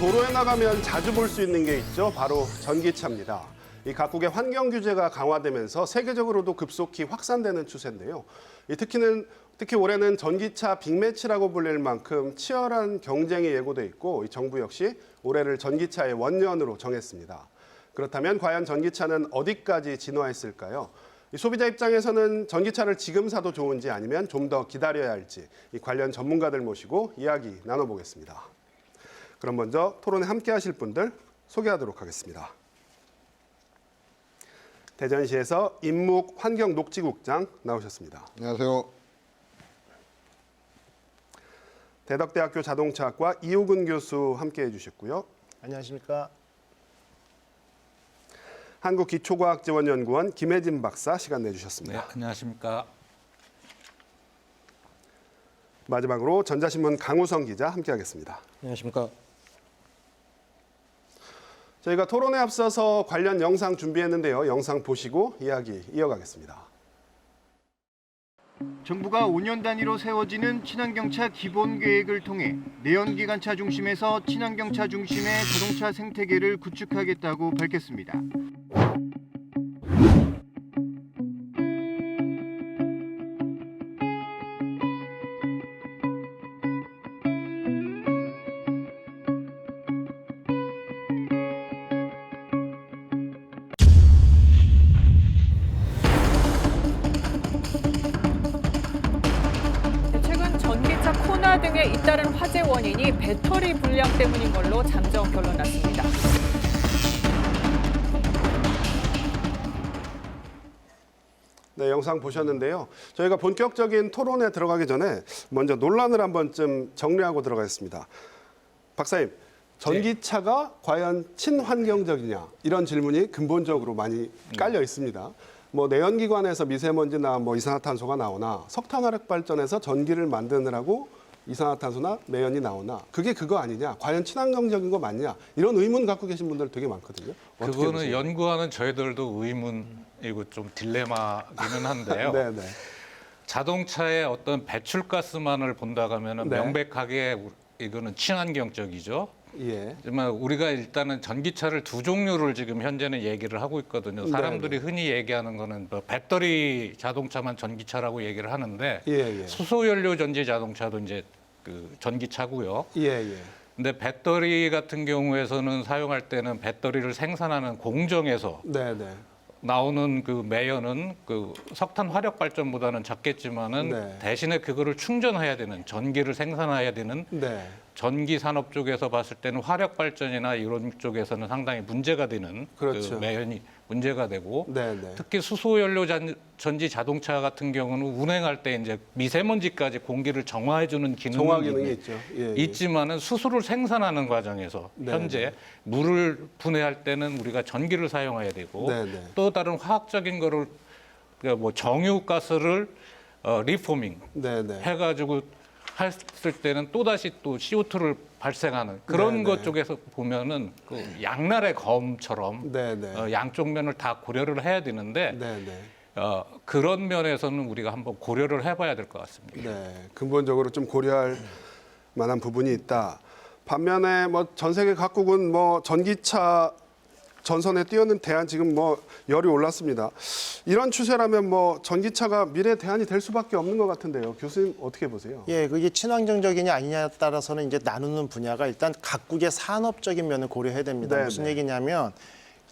도로에 나가면 자주 볼 수 있는 게 있죠. 바로 전기차입니다. 이 각국의 환경 규제가 강화되면서 세계적으로도 급속히 확산되는 추세인데요. 특히 올해는 전기차 빅매치라고 불릴 만큼 치열한 경쟁이 예고돼 있고 이 정부 역시 올해를 전기차의 원년으로 정했습니다. 그렇다면 과연 전기차는 어디까지 진화했을까요? 이 소비자 입장에서는 전기차를 지금 사도 좋은지 아니면 좀 더 기다려야 할지 이 관련 전문가들 모시고 이야기 나눠보겠습니다. 그럼 먼저 토론에 함께 하실 분들 소개하도록 하겠습니다. 대전시에서 임묵 환경녹지국장 나오셨습니다. 안녕하세요. 대덕대학교 자동차학과 이호근 교수 함께해 주셨고요. 안녕하십니까. 한국기초과학지원연구원 김혜진 박사 시간 내주셨습니다. 네, 안녕하십니까. 마지막으로 전자신문 강우성 기자 함께하겠습니다. 안녕하십니까. 저희가 토론에 앞서서 관련 영상 준비했는데요. 영상 보시고 이야기 이어가겠습니다. 정부가 5년 단위로 세워지는 친환경차 기본계획을 통해 내연기관차 중심에서 친환경차 중심의 자동차 생태계를 구축하겠다고 밝혔습니다. 최근 전기차 코나 등에 잇따른 화재 원인이 배터리 불량 때문인 걸로 잠정 결론 났습니다. 네, 영상 보셨는데요. 저희가 본격적인 토론에 들어가기 전에 먼저 논란을 한 번쯤 정리하고 들어가겠습니다. 박사님, 전기차가 과연 친환경적이냐 이런 질문이 근본적으로 많이 깔려 있습니다. 뭐 내연기관에서 미세먼지나 뭐 이산화탄소가 나오나 석탄화력 발전에서 전기를 만드느라고 이산화탄소나 매연이 나오나 그게 그거 아니냐? 과연 친환경적인 거 맞냐? 이런 의문 갖고 계신 분들 되게 많거든요. 어떻게 그거는 보세요? 연구하는 저희들도 의문이고 좀 딜레마기는 한데요. 네, 네. 자동차의 어떤 배출가스만을 본다고 하면 네. 명백하게 이거는 친환경적이죠. 예. 하지만 우리가 일단은 전기차를 두 종류를 지금 현재는 얘기를 하고 있거든요. 사람들이 흔히 얘기하는 거는 뭐 배터리 자동차만 전기차라고 얘기를 하는데 예, 예. 수소연료 전지 자동차도 이제 그 전기차고요. 예, 예. 근데 배터리 같은 경우에서는 사용할 때는 배터리를 생산하는 공정에서 네, 네. 나오는 그 매연은 그 석탄 화력 발전보다는 작겠지만은 네. 대신에 그거를 충전해야 되는 전기를 생산해야 되는 네. 전기 산업 쪽에서 봤을 때는 화력 발전이나 이런 쪽에서는 상당히 문제가 되는 그렇죠. 그 매연이 문제가 되고 네, 네. 특히 수소연료 전지 자동차 같은 경우는 운행할 때 이제 미세먼지까지 공기를 정화해주는 정화 기능이 기능이 있죠. 예, 예. 있지만은 수소를 생산하는 과정에서 네, 현재 물을 분해할 때는 우리가 전기를 사용해야 되고 네, 네. 또 다른 화학적인 거를 그러니까 뭐 정유가스를 리포밍 네, 네. 해가지고 했을 때는 또 다시 또 CO2를 발생하는 그런 네, 것 네. 쪽에서 보면은 그 양날의 검처럼 네, 네. 양쪽 면을 다 고려를 해야 되는데 네, 네. 그런 면에서는 우리가 한번 고려를 해봐야 될 것 같습니다. 네. 근본적으로 좀 고려할 만한 부분이 있다. 반면에 뭐 전 세계 각국은 뭐 전기차 전선에 뛰어든 대안 지금 뭐 열이 올랐습니다. 이런 추세라면 뭐 전기차가 미래 대안이 될 수밖에 없는 것 같은데요. 교수님 어떻게 보세요? 예, 그게 친환경적이냐 아니냐에 따라서는 이제 나누는 분야가 일단 각국의 산업적인 면을 고려해야 됩니다. 네, 무슨 네. 얘기냐면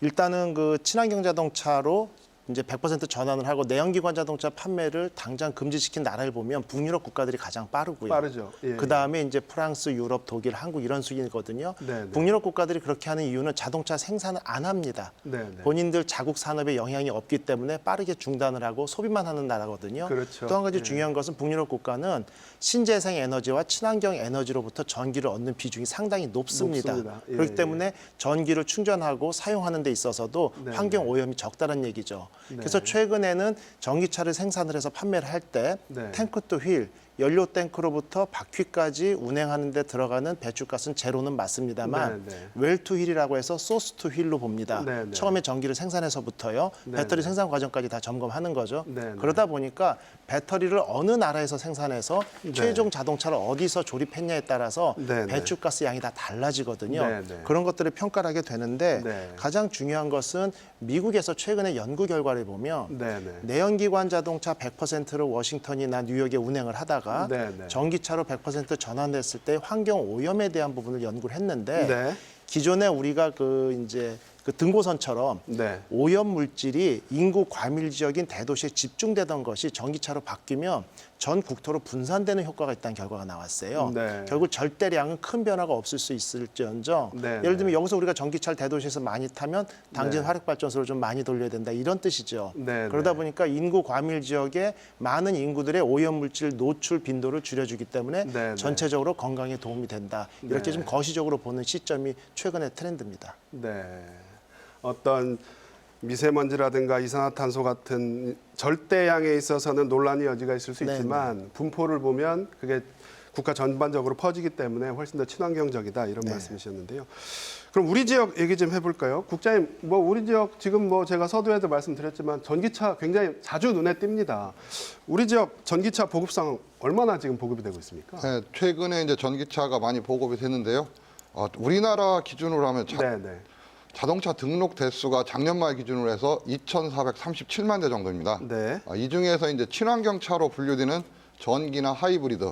일단은 그 친환경 자동차로 이제 100% 전환을 하고 내연기관 자동차 판매를 당장 금지시킨 나라를 보면 북유럽 국가들이 가장 빠르고요. 빠르죠. 예, 그 다음에 이제 프랑스, 유럽, 독일, 한국 이런 수준이거든요. 네, 네. 북유럽 국가들이 그렇게 하는 이유는 자동차 생산을 안 합니다. 네, 네. 본인들 자국 산업에 영향이 없기 때문에 빠르게 중단을 하고 소비만 하는 나라거든요. 그렇죠. 또 한 가지 예. 중요한 것은 북유럽 국가는 신재생 에너지와 친환경 에너지로부터 전기를 얻는 비중이 상당히 높습니다. 높습니다. 예, 그렇기 예. 때문에 전기를 충전하고 사용하는 데 있어서도 네, 환경 오염이 적다는 얘기죠. 네. 그래서 최근에는 전기차를 생산을 해서 판매를 할 때 네. 탱크 투 휠, 연료 탱크로부터 바퀴까지 운행하는 데 들어가는 배출가스는 제로는 맞습니다만 네, 네. 웰 투 휠이라고 해서 소스 투 휠로 봅니다. 네, 네. 처음에 전기를 생산해서부터요. 네, 배터리 네. 생산 과정까지 다 점검하는 거죠. 네, 네. 그러다 보니까 배터리를 어느 나라에서 생산해서 네. 최종 자동차를 어디서 조립했냐에 따라서 네, 네. 배출가스 양이 다 달라지거든요. 네, 네. 그런 것들을 평가를 하게 되는데 네. 가장 중요한 것은 미국에서 최근에 연구 결과를 보면 네, 네. 내연기관 자동차 100%를 워싱턴이나 뉴욕에 운행을 하다가 네, 네. 전기차로 100% 전환됐을 때 환경 오염에 대한 부분을 연구를 했는데 네. 기존에 우리가 이제 등고선처럼 네. 오염 물질이 인구 과밀 지역인 대도시에 집중되던 것이 전기차로 바뀌면 전 국토로 분산되는 효과가 있다는 결과가 나왔어요. 네. 결국 절대량은 큰 변화가 없을 수 있을지언정 네, 예를 들면 네. 여기서 우리가 전기차를 대도시에서 많이 타면 당진 네. 화력발전소를 좀 많이 돌려야 된다 이런 뜻이죠. 네, 그러다 네. 보니까 인구 과밀 지역에 많은 인구들의 오염 물질 노출 빈도를 줄여주기 때문에 네, 네. 전체적으로 건강에 도움이 된다. 이렇게 네. 좀 거시적으로 보는 시점이 최근의 트렌드입니다. 네. 어떤 미세먼지라든가 이산화탄소 같은 절대량에 있어서는 논란의 여지가 있을 수 네, 있지만 분포를 보면 그게 국가 전반적으로 퍼지기 때문에 훨씬 더 친환경적이다 이런 네. 말씀이셨는데요. 그럼 우리 지역 얘기 좀 해볼까요? 국장님, 우리 지역 지금 제가 서두에도 말씀드렸지만 전기차 굉장히 자주 눈에 띕니다. 우리 지역 전기차 보급상 얼마나 지금 보급이 되고 있습니까? 네, 최근에 이제 전기차가 많이 보급이 됐는데요. 우리나라 기준으로 하면 네, 네. 자동차 등록 대수가 작년 말 기준으로 해서 2,437만 대 정도입니다. 네. 이 중에서 이제 친환경차로 분류되는 전기나 하이브리드,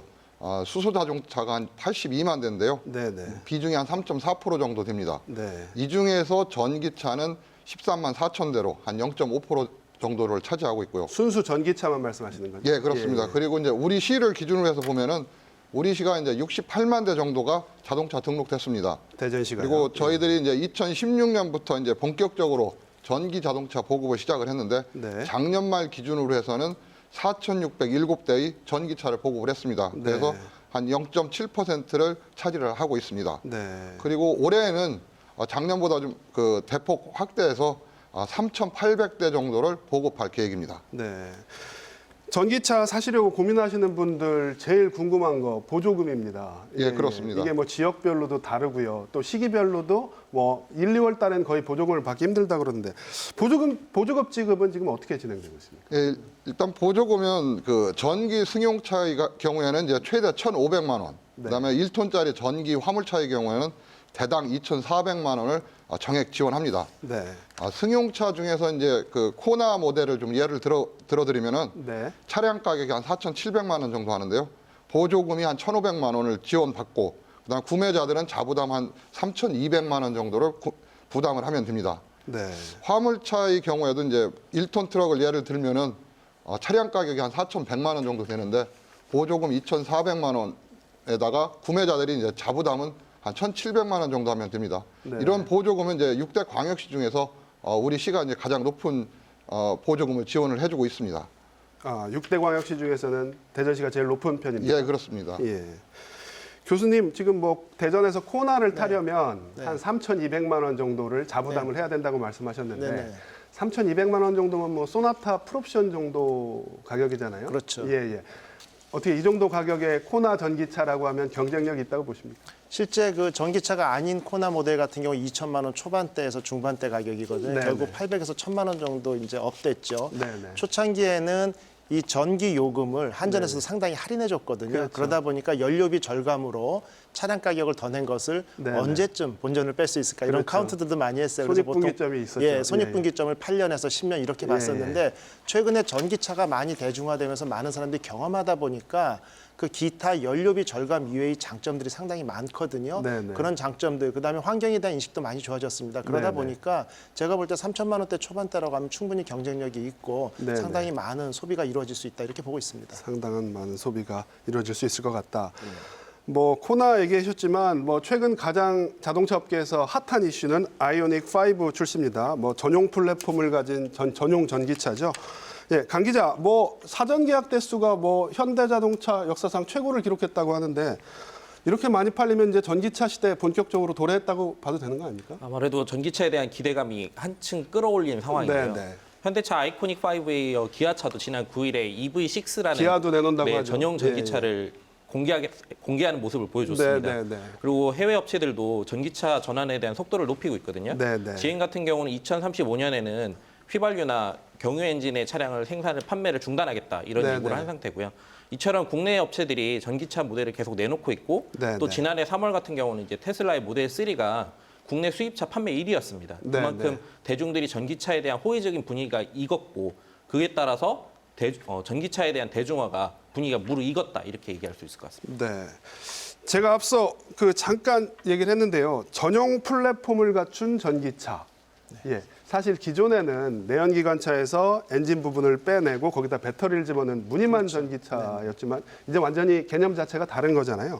수소 자동차가 한 82만 대인데요. 네, 네. 비중이 한 3.4% 정도 됩니다. 네. 이 중에서 전기차는 13만 4천 대로 한 0.5% 정도를 차지하고 있고요. 순수 전기차만 말씀하시는 거죠? 예, 그렇습니다. 예, 예. 그리고 이제 우리 시를 기준으로 해서 보면은 우리 시가 이제 68만 대 정도가 자동차 등록됐습니다. 대전시가요. 그리고 저희들이 이제 2016년부터 이제 본격적으로 전기 자동차 보급을 시작을 했는데 네. 작년 말 기준으로 해서는 4,607대의 전기차를 보급을 했습니다. 그래서 네. 한 0.7%를 차지를 하고 있습니다. 네. 그리고 올해는 작년보다 좀 대폭 확대해서 3,800대 정도를 보급할 계획입니다. 네. 전기차 사시려고 고민하시는 분들 제일 궁금한 거 보조금입니다. 예, 그렇습니다. 이게 지역별로도 다르고요. 또 시기별로도 1, 2월 달엔 거의 보조금을 받기 힘들다 그러는데 보조금 지급은 지금 어떻게 진행되고 있습니까? 예, 일단 보조금은 전기 승용차의 경우에는 이제 최대 1,500만 원, 네. 그다음에 1톤짜리 전기 화물차의 경우에는 대당 2,400만 원을 정액 지원합니다. 네. 승용차 중에서 이제 코나 모델을 좀 예를 들어드리면은 네. 차량 가격이 한 4,700만 원 정도 하는데요. 보조금이 한 1,500만 원을 지원받고 그다음 구매자들은 자부담 한 3,200만 원 정도를 부담을 하면 됩니다. 네. 화물차의 경우에도 이제 1톤 트럭을 예를 들면은 차량 가격이 한 4,100만 원 정도 되는데 보조금 2,400만 원에다가 구매자들이 이제 자부담은 한 1,700만 원 정도 하면 됩니다. 네. 이런 보조금은 이제 6대 광역시 중에서 우리 시가 이제 가장 높은 보조금을 지원을 해주고 있습니다. 6대 광역시 중에서는 대전시가 제일 높은 편입니다. 예, 그렇습니다. 예. 교수님 지금 대전에서 코나를 타려면 네. 한 3,200만 원 정도를 자부담을 해야 된다고 말씀하셨는데 네, 네. 3,200만 원 정도면 소나타 풀옵션 정도 가격이잖아요. 그렇죠. 예, 예. 어떻게 이 정도 가격에 코나 전기차라고 하면 경쟁력이 있다고 보십니까? 실제 전기차가 아닌 코나 모델 같은 경우 2천만 원 초반대에서 중반대 가격이거든요. 네, 결국 네. 800에서 1,000만 원 정도 이제 업됐죠. 네, 네. 초창기에는 이 전기 요금을 한전에서도 상당히 할인해 줬거든요. 그렇죠. 그러다 보니까 연료비 절감으로 차량 가격을 더 낸 것을 네, 네. 언제쯤 본전을 뺄 수 있을까 이런 그렇죠. 카운트들도 많이 했어요. 그래서 보통 손익분기점이 있었죠. 예, 손익분기점을 8년에서 10년 이렇게 예, 봤었는데 최근에 전기차가 많이 대중화되면서 많은 사람들이 경험하다 보니까 기타 연료비 절감 이외의 장점들이 상당히 많거든요. 네네. 그런 장점들, 그다음에 환경에 대한 인식도 많이 좋아졌습니다. 그러다 네네. 보니까 제가 볼 때 3천만 원대 초반대라고 하면 충분히 경쟁력이 있고 네네. 상당히 많은 소비가 이루어질 수 있다 이렇게 보고 있습니다. 상당한 많은 소비가 이루어질 수 있을 것 같다. 코나 얘기하셨지만 최근 가장 자동차 업계에서 핫한 이슈는 아이오닉 5 출시입니다. 전용 플랫폼을 가진 전용 전기차죠. 예, 강 기자, 사전 계약 대수가 현대자동차 역사상 최고를 기록했다고 하는데 이렇게 많이 팔리면 이제 전기차 시대에 본격적으로 도래했다고 봐도 되는 거 아닙니까? 아무래도 전기차에 대한 기대감이 한층 끌어올린 상황이고요. 네, 네. 현대차 아이코닉 5에 이어 기아차도 지난 9일에 EV6라는 기아도 내놓는다고 하죠. 전용 전기차를 공개하는 모습을 보여줬습니다. 네. 그리고 해외 업체들도 전기차 전환에 대한 속도를 높이고 있거든요. 네. GM 같은 경우는 2035년에는 휘발유나 경유 엔진의 차량을 판매를 중단하겠다 이런 네, 예고를 네. 한 상태고요. 이처럼 국내 업체들이 전기차 모델을 계속 내놓고 있고 네, 또 네. 지난해 3월 같은 경우는 이제 테슬라의 모델 3가 국내 수입차 판매 1위였습니다. 네, 그만큼 네. 대중들이 전기차에 대한 호의적인 분위기가 익었고 그에 따라서 전기차에 대한 대중화가 분위기가 무르익었다 이렇게 얘기할 수 있을 것 같습니다. 네. 제가 앞서 잠깐 얘기를 했는데요. 전용 플랫폼을 갖춘 전기차. 예. 사실 기존에는 내연기관차에서 엔진 부분을 빼내고 거기다 배터리를 집어넣은 무늬만 전기차였지만 이제 완전히 개념 자체가 다른 거잖아요.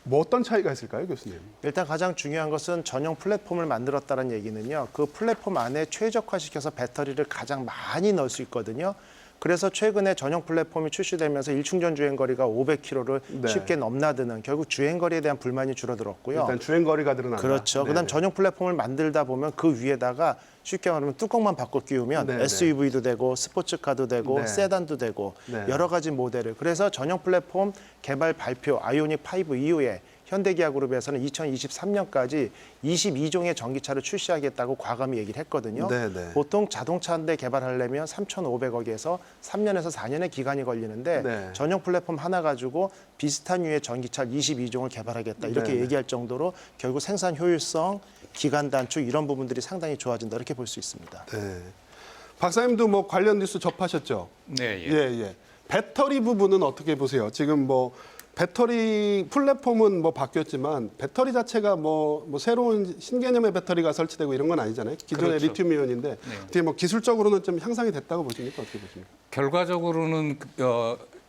뭐 어떤 차이가 있을까요, 교수님? 일단 가장 중요한 것은 전용 플랫폼을 만들었다는 얘기는요. 그 플랫폼 안에 최적화시켜서 배터리를 가장 많이 넣을 수 있거든요. 그래서 최근에 전용 플랫폼이 출시되면서 일충전 주행거리가 500km를 네. 쉽게 넘나드는 결국 주행거리에 대한 불만이 줄어들었고요. 일단 주행거리가 늘어난다. 그렇죠. 네. 그다음 전용 플랫폼을 만들다 보면 그 위에다가 쉽게 말하면 뚜껑만 바꿔 끼우면 네, SUV도 되고 스포츠카도 되고 네. 세단도 되고 네. 여러 가지 모델을. 그래서 전용 플랫폼 개발 발표 아이오닉 5 이후에 현대기아그룹에서는 2023년까지 22종의 전기차를 출시하겠다고 과감히 얘기를 했거든요. 네. 보통 자동차 한 대 개발하려면 3,500억에서 3년에서 4년의 기간이 걸리는데 네. 전용 플랫폼 하나 가지고 비슷한 유의 전기차 22종을 개발하겠다 이렇게 네. 얘기할 정도로 결국 생산 효율성, 기간 단축 이런 부분들이 상당히 좋아진다 이렇게 볼 수 있습니다. 네. 박사님도 뭐 관련 뉴스 접하셨죠? 네, 예. 배터리 부분은 어떻게 보세요? 지금 배터리 플랫폼은 바뀌었지만 배터리 자체가 새로운 신개념의 배터리가 설치되고 이런 건 아니잖아요. 기존의 그렇죠. 리튬이온인데 어떻게 기술적으로는 좀 향상이 됐다고 보십니까? 어떻게 보십니까? 결과적으로는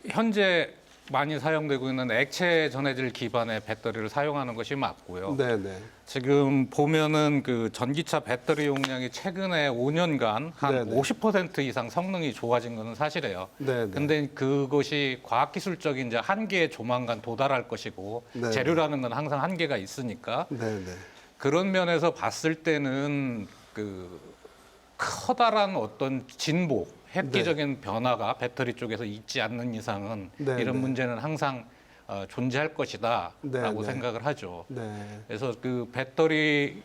현재 많이 사용되고 있는 액체 전해질 기반의 배터리를 사용하는 것이 맞고요. 네. 지금 보면은 전기차 배터리 용량이 최근에 5년간 한 네네. 50% 이상 성능이 좋아진 것은 사실이에요. 네네. 근데 그것이 과학기술적인 이제 한계에 조만간 도달할 것이고 네네. 재료라는 건 항상 한계가 있으니까 네. 그런 면에서 봤을 때는 커다란 어떤 진보, 획기적인 변화가 배터리 쪽에서 있지 않는 이상은 네, 이런 네. 문제는 항상 존재할 것이다라고 네. 생각을 하죠. 네. 그래서 배터리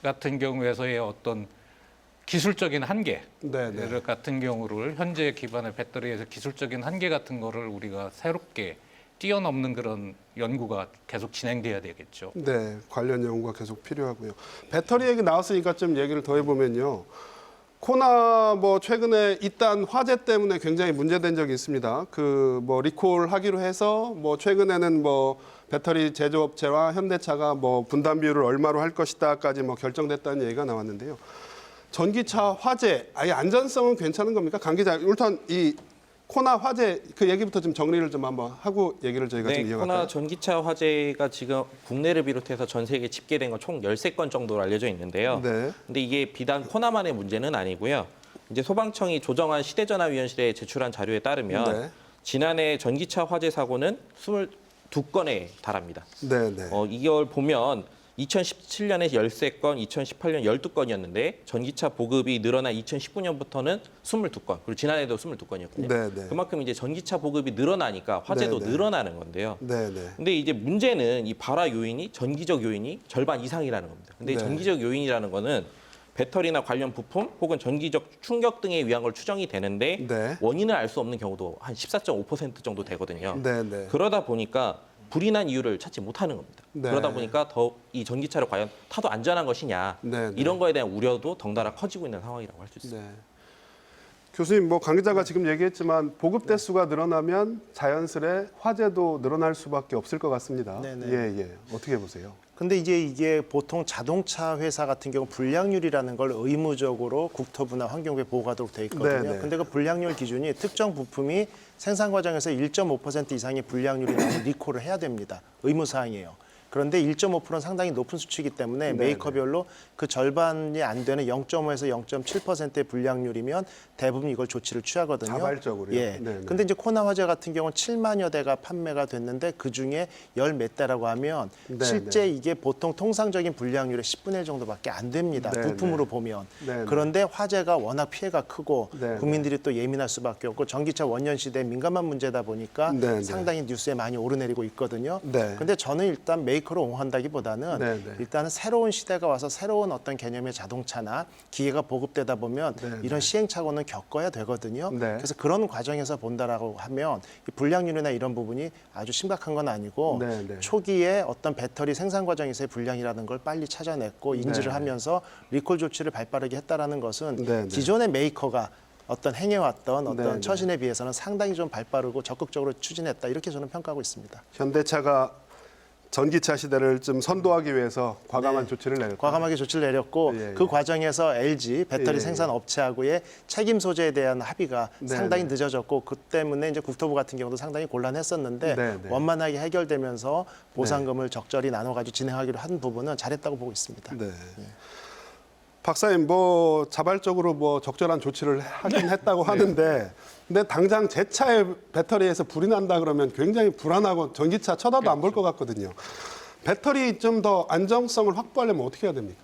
같은 경우에서의 어떤 기술적인 한계 네. 같은 경우를 현재 기반의 배터리에서 기술적인 한계 같은 거를 우리가 새롭게 뛰어넘는 그런 연구가 계속 진행돼야 되겠죠. 네, 관련 연구가 계속 필요하고요. 배터리 얘기 나왔으니까 좀 얘기를 더 해보면요. 코나 최근에 이딴 화재 때문에 굉장히 문제된 적이 있습니다. 리콜 하기로 해서 최근에는 배터리 제조업체와 현대차가 분담 비율을 얼마로 할 것이다까지 결정됐다는 얘기가 나왔는데요. 전기차 화재, 아예 안전성은 괜찮은 겁니까? 강 기자, 일단 이 코나 화재 그 얘기부터 좀 정리를 좀 한번 하고 얘기를 저희가 좀 이어갈까요? 코나 전기차 화재가 지금 국내를 비롯해서 전 세계에 집계된 건 총 13건 정도로 알려져 있는데요. 네. 근데 이게 비단 코나만의 문제는 아니고요. 이제 소방청이 조정한 시대전화위원실에 제출한 자료에 따르면 네. 지난해 전기차 화재 사고는 22건에 달합니다. 네. 이걸 보면 2017년에 13건, 2018년 12건이었는데 전기차 보급이 늘어난 2019년부터는 22건, 그리고 지난해도 22건이었거든요. 네. 그만큼 이제 전기차 보급이 늘어나니까 화재도 네. 늘어나는 건데요. 네. 근데 이제 문제는 이 발화 요인이 전기적 요인이 절반 이상이라는 겁니다. 근데 이 네. 전기적 요인이라는 거는 배터리나 관련 부품 혹은 전기적 충격 등에 의한 걸 추정이 되는데 네. 원인을 알 수 없는 경우도 한 14.5% 정도 되거든요. 네. 그러다 보니까 불이 난 이유를 찾지 못하는 겁니다. 네. 그러다 보니까 더 이 전기차를 과연 타도 안전한 것이냐 네. 이런 거에 대한 우려도 덩달아 커지고 있는 상황이라고 할 수 있습니다. 네. 교수님, 강 기자가 지금 얘기했지만 보급 대수가 늘어나면 자연스레 화재도 늘어날 수밖에 없을 것 같습니다. 네네. 예. 어떻게 보세요? 근데 이게 보통 자동차 회사 같은 경우 불량률이라는 걸 의무적으로 국토부나 환경부에 보고하도록 돼 있거든요. 네네. 근데 그 불량률 기준이 특정 부품이 생산 과정에서 1.5% 이상의 불량률이 나오면 리콜을 해야 됩니다. 의무 사항이에요. 그런데 1.5%는 상당히 높은 수치이기 때문에 메이커별로 그 절반이 안 되는 0.5에서 0.7%의 불량률이면 대부분 이걸 조치를 취하거든요. 자발적으로요? 예. 네네. 근데 이제 코나 화재 같은 경우는 7만여 대가 판매가 됐는데 그 중에 열 몇 대라고 하면 네네. 실제 이게 보통 통상적인 불량률의 10분의 1 정도밖에 안 됩니다. 네네. 부품으로 보면. 네네. 그런데 화재가 워낙 피해가 크고 네네. 국민들이 또 예민할 수밖에 없고 전기차 원년 시대에 민감한 문제다 보니까 네네. 상당히 뉴스에 많이 오르내리고 있거든요. 네. 근데 저는 일단 메이커를 옹호한다기보다는 네네. 일단은 새로운 시대가 와서 새로운 어떤 개념의 자동차나 기계가 보급되다 보면 네네. 이런 시행착오는 겪어야 되거든요. 네. 그래서 그런 과정에서 본다라고 하면 이 불량률이나 이런 부분이 아주 심각한 건 아니고 네네. 초기에 어떤 배터리 생산 과정에서의 불량이라는 걸 빨리 찾아냈고 인지를 네. 하면서 리콜 조치를 발빠르게 했다라는 것은 네네. 기존의 메이커가 어떤 행해왔던 어떤 네네. 처신에 비해서는 상당히 좀 발빠르고 적극적으로 추진했다 이렇게 저는 평가하고 있습니다. 현대차가 전기차 시대를 좀 선도하기 위해서 과감한 조치를 내렸고 과감하게 조치를 내렸고 예, 예. 그 과정에서 LG 배터리 예, 예. 생산 업체하고의 책임 소재에 대한 합의가 네, 상당히 네. 늦어졌고 그 때문에 이제 국토부 같은 경우도 상당히 곤란했었는데 네, 네. 원만하게 해결되면서 보상금을 적절히 나눠가지고 진행하기로 한 부분은 잘했다고 보고 있습니다. 네. 박사님 뭐 자발적으로 뭐 적절한 조치를 하긴 했다고 하는데 근데 당장 제 차의 배터리에서 불이 난다 그러면 굉장히 불안하고 전기차 쳐다도 안 볼 것 같거든요. 배터리 좀 더 안정성을 확보하려면 어떻게 해야 됩니까?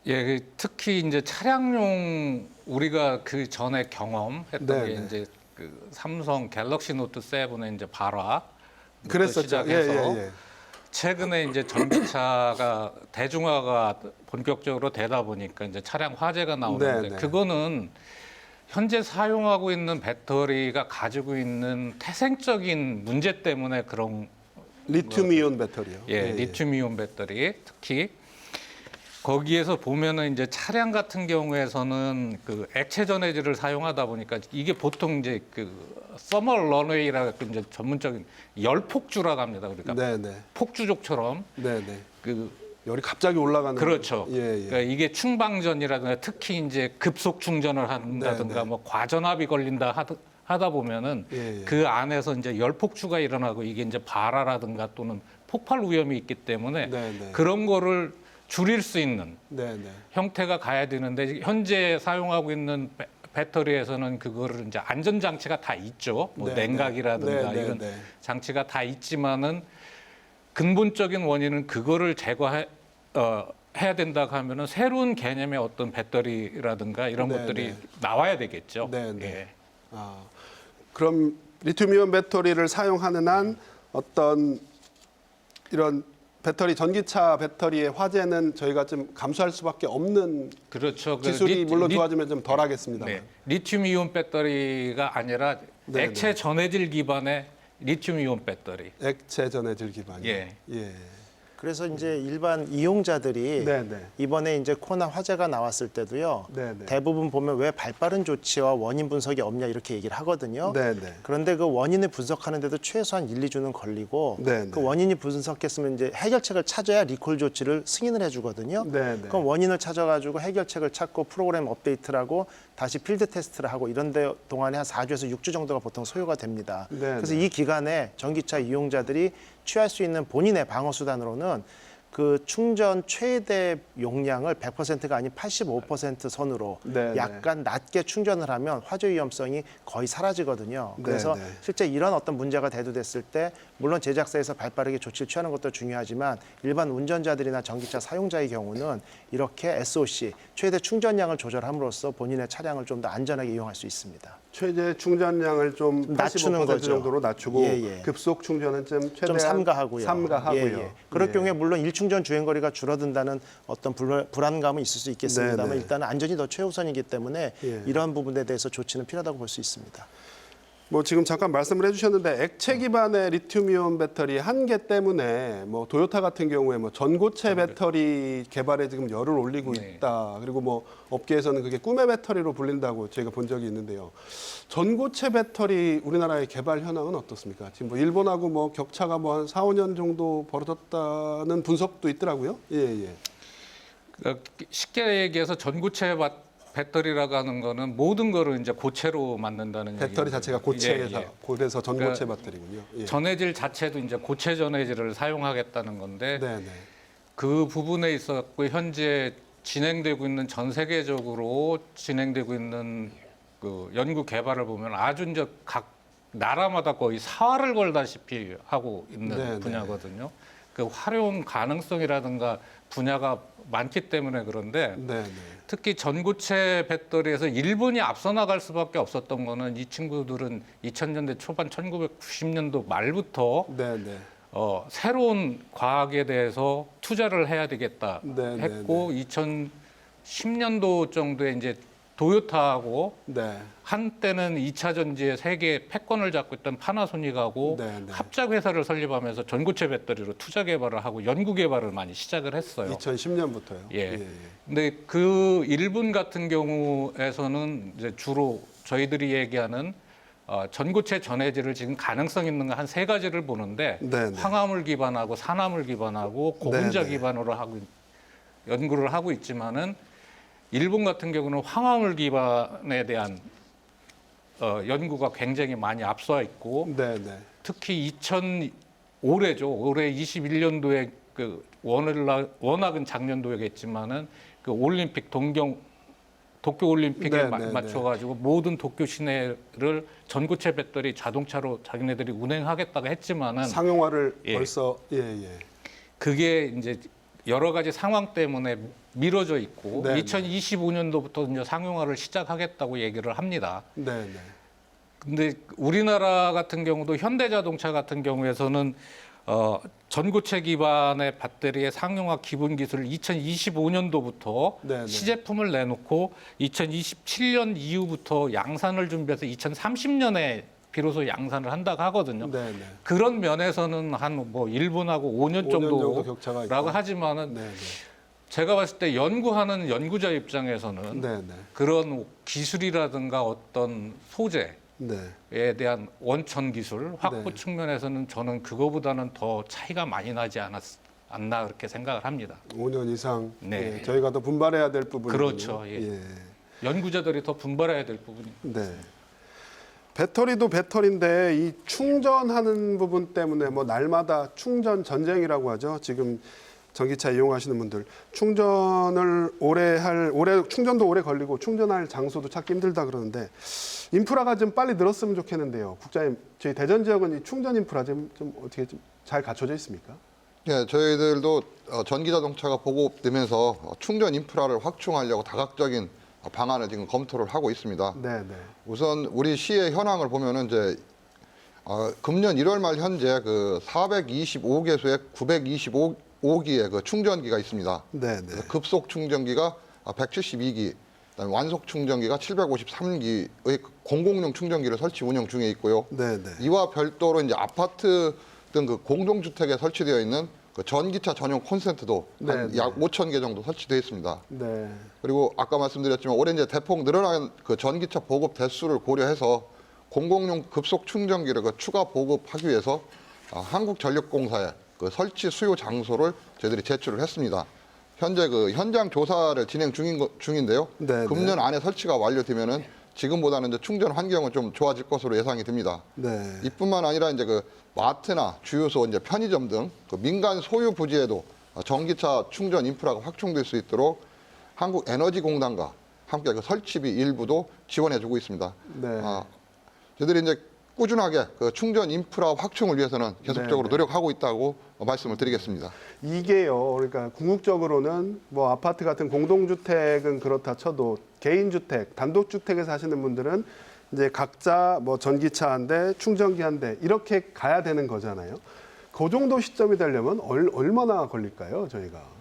예, 그 특히 이제 차량용 우리가 그 전에 경험했던 네, 게 네. 이제 그 삼성 갤럭시 노트 7의 이제 발화 그랬었죠. 시작해서 예. 최근에 이제 전기차가 대중화가 본격적으로 되다 보니까 이제 차량 화재가 나오는데 네, 네. 그거는 현재 사용하고 있는 배터리가 가지고 있는 태생적인 문제 때문에 그런 리튬이온 배터리요. 예, 리튬이온 배터리 특히 거기에서 보면은 이제 차량 같은 경우에서는 그 액체 전해질을 사용하다 보니까 이게 보통 이제 그 서머 런웨이라 이제 전문적인 열폭주라고 합니다. 그러니까 네네. 폭주족처럼 네네. 그 열이 갑자기 올라가는. 그렇죠. 예, 예. 그러니까 이게 충방전이라든가 특히 이제 급속 충전을 한다든가 네, 네. 뭐 과전압이 걸린다 하다 보면은 예, 예. 그 안에서 이제 열폭주가 일어나고 이게 이제 발화라든가 또는 폭발 위험이 있기 때문에 네, 네. 그런 거를 줄일 수 있는 네네. 형태가 가야 되는데 현재 사용하고 있는 배터리에서는 그거를 이제 안전 장치가 다 있죠. 뭐 네, 냉각이라든가 네, 네, 이런 네. 장치가 다 있지만은 근본적인 원인은 그거를 해야 된다고 하면은 새로운 개념의 어떤 배터리라든가 이런 네, 것들이 네. 나와야 되겠죠. 네, 네. 예. 아, 그럼 리튬이온 배터리를 사용하는 한 어떤 이런 배터리 전기차 배터리의 화재는 저희가 좀 감수할 수밖에 없는 그렇죠. 그 기술이 물론 좋아지면 좀 덜하겠습니다만. 네. 리튬이온 배터리가 아니라 네, 액체 전해질 기반의 리튬이온 배터리. 액체 전해질 기반이. 예. 예. 그래서 이제 일반 이용자들이 네네. 이번에 이제 코로나 화재가 나왔을 때도요. 네네. 대부분 보면 왜 발빠른 조치와 원인 분석이 없냐 이렇게 얘기를 하거든요. 네네. 그런데 그 원인을 분석하는데도 최소한 1, 2주는 걸리고 네네. 그 원인이 분석했으면 이제 해결책을 찾아야 리콜 조치를 승인을 해주거든요. 네네. 그럼 원인을 찾아가지고 해결책을 찾고 프로그램 업데이트를 하고 다시 필드 테스트를 하고 이런 데 동안에 한 4주에서 6주 정도가 보통 소요가 됩니다. 네네. 그래서 이 기간에 전기차 이용자들이 취할 수 있는 본인의 방어 수단으로는 그 충전 최대 용량을 100%가 아닌 85% 선으로 네네. 약간 낮게 충전을 하면 화재 위험성이 거의 사라지거든요. 그래서 네네. 실제 이런 어떤 문제가 대두됐을 때 물론 제작사에서 발빠르게 조치를 취하는 것도 중요하지만 일반 운전자들이나 전기차 사용자의 경우는 이렇게 SOC 최대 충전량을 조절함으로써 본인의 차량을 좀 더 안전하게 이용할 수 있습니다. 최대 충전량을 좀 낮추는 85% 거죠. 정도로 낮추고 예, 예. 급속 충전은 좀 최대한 좀 삼가하고요. 삼가하고요. 예, 예. 그럴 예. 경우에 물론 일충전 주행거리가 줄어든다는 어떤 불안감은 있을 수 있겠습니다만 네네. 일단은 안전이 더 최우선이기 때문에 예. 이러한 부분에 대해서 조치는 필요하다고 볼 수 있습니다. 뭐 지금 잠깐 말씀을 해주셨는데 액체 기반의 리튬이온 배터리 한계 때문에 뭐 도요타 같은 경우에 뭐 전고체 배터리 개발에 지금 열을 올리고 네. 있다. 그리고 뭐 업계에서는 그게 꿈의 배터리로 불린다고 저희가 본 적이 있는데요. 전고체 배터리 우리나라의 개발 현황은 어떻습니까? 지금 뭐 일본하고 뭐 격차가 뭐 한 4, 5년 정도 벌어졌다는 분석도 있더라고요. 예, 예. 쉽게 얘기해서 전고체 배터리라고 하는 거는 모든 거를 이제 고체로 만든다는 배터리 얘기예요. 자체가 고체에서 예, 예. 그래서 전고체 그러니까 배터리군요. 예. 전해질 자체도 이제 고체 전해질을 사용하겠다는 건데 네네. 그 부분에 있었고 현재 진행되고 있는 전 세계적으로 진행되고 있는 그 연구 개발을 보면 아주 이제 각 나라마다 거의 사활을 걸다시피 하고 있는 네네. 분야거든요. 그 활용 가능성이라든가 분야가 많기 때문에 그런데 네네. 특히 전고체 배터리에서 일본이 앞서 나갈 수밖에 없었던 거는 이 친구들은 2000년대 초반 1990년도 말부터 네네. 새로운 과학에 대해서 투자를 해야 되겠다 네, 했고 2010년도 정도에 이제 도요타하고 네. 한때는 2차 전지의 세계 패권을 잡고 있던 파나소닉하고 네, 네. 합작 회사를 설립하면서 전고체 배터리로 투자 개발을 하고 연구 개발을 많이 시작을 했어요. 2010년부터요. 예. 근데 그 일본 같은 경우에서는 이제 주로 저희들이 얘기하는 전고체 전해질을 지금 가능성 있는 거 한 세 가지를 보는데 네네. 황화물 기반하고 산화물 기반하고 고분자 네네. 기반으로 하고 연구를 하고 있지만은 일본 같은 경우는 황화물 기반에 대한 연구가 굉장히 많이 앞서 있고 네네. 특히 올해죠. 올해 21년도에 그 워낙은 작년도였지만은 그 올림픽 도쿄 올림픽에 네, 네, 맞춰가지고 모든 도쿄 시내를 전고체 배터리 자동차로 자기네들이 운행하겠다고 했지만은 상용화를 예. 벌써 예예. 그게 이제 여러 가지 상황 때문에 미뤄져 있고 네, 네. 2025년도부터 이제 상용화를 시작하겠다고 얘기를 합니다. 네네. 근데 우리나라 같은 경우도 현대자동차 같은 경우에서는 전고체 기반의 배터리의 상용화 기본 기술을 2025년도부터 네네. 시제품을 내놓고 2027년 이후부터 양산을 준비해서 2030년에 비로소 양산을 한다고 하거든요. 네네. 그런 면에서는 한 뭐 일본하고 5년 5년 정도 격차가 정도라고 있다. 하지만은 네네. 제가 봤을 때 연구하는 연구자 입장에서는 네네. 그런 기술이라든가 어떤 소재에 네. 대한 원천 기술 확보 네. 측면에서는 저는 그거보다는 더 차이가 많이 나지 않나 그렇게 생각을 합니다. 5년 이상 네. 예, 저희가 더 분발해야 될 부분이군요. 그렇죠. 예. 연구자들이 더 분발해야 될 부분이. 네. 배터리도 배터리인데 이 충전하는 부분 때문에 뭐 날마다 충전 전쟁이라고 하죠. 지금 전기차 이용하시는 분들 충전을 충전도 오래 걸리고 충전할 장소도 찾기 힘들다 그러는데 인프라가 좀 빨리 늘었으면 좋겠는데요. 국장님, 저희 대전 지역은 이 충전 인프라 좀 어떻게 좀 잘 갖춰져 있습니까? 예, 저희들도 전기 자동차가 보급되면서 충전 인프라를 확충하려고 다각적인 방안을 지금 검토를 하고 있습니다. 네, 네. 우선 우리 시의 현황을 보면은 이제 금년 1월 말 현재 그 425개소에 925기의 그 충전기가 있습니다. 네, 네. 그래서 급속 충전기가 172기, 그다음에 완속 충전기가 753기의 공공용 충전기를 설치 운영 중에 있고요. 네, 네. 이와 별도로 이제 아파트 등 그 공동주택에 설치되어 있는 그 전기차 전용 콘센트도 한 네, 약 5,000개 정도 설치되어 있습니다. 네. 그리고 아까 말씀드렸지만 올해 이제 대폭 늘어난 그 전기차 보급 대수를 고려해서 공공용 급속 충전기를 그 추가 보급하기 위해서 한국전력공사에 그 설치 수요 장소를 저희들이 제출을 했습니다. 현재 그 현장 조사를 진행 중인데요. 네, 금년 안에 설치가 완료되면은 지금보다는 이제 충전 환경은 좀 좋아질 것으로 예상이 됩니다. 네. 이뿐만 아니라 이제 그 마트나 주유소, 이제 편의점 등 그 민간 소유 부지에도 전기차 충전 인프라가 확충될 수 있도록 한국에너지공단과 함께 그 설치비 일부도 지원해주고 있습니다. 네. 저희들이 이제 꾸준하게 그 충전 인프라 확충을 위해서는 계속적으로 네, 네. 노력하고 있다고 말씀을 드리겠습니다. 이게요. 그러니까 궁극적으로는 뭐 아파트 같은 공동주택은 그렇다 쳐도 개인주택, 단독주택에 사시는 분들은 이제 각자 뭐 전기차 한 대, 충전기 한 대 이렇게 가야 되는 거잖아요. 그 정도 시점이 되려면 얼마나 걸릴까요, 저희가?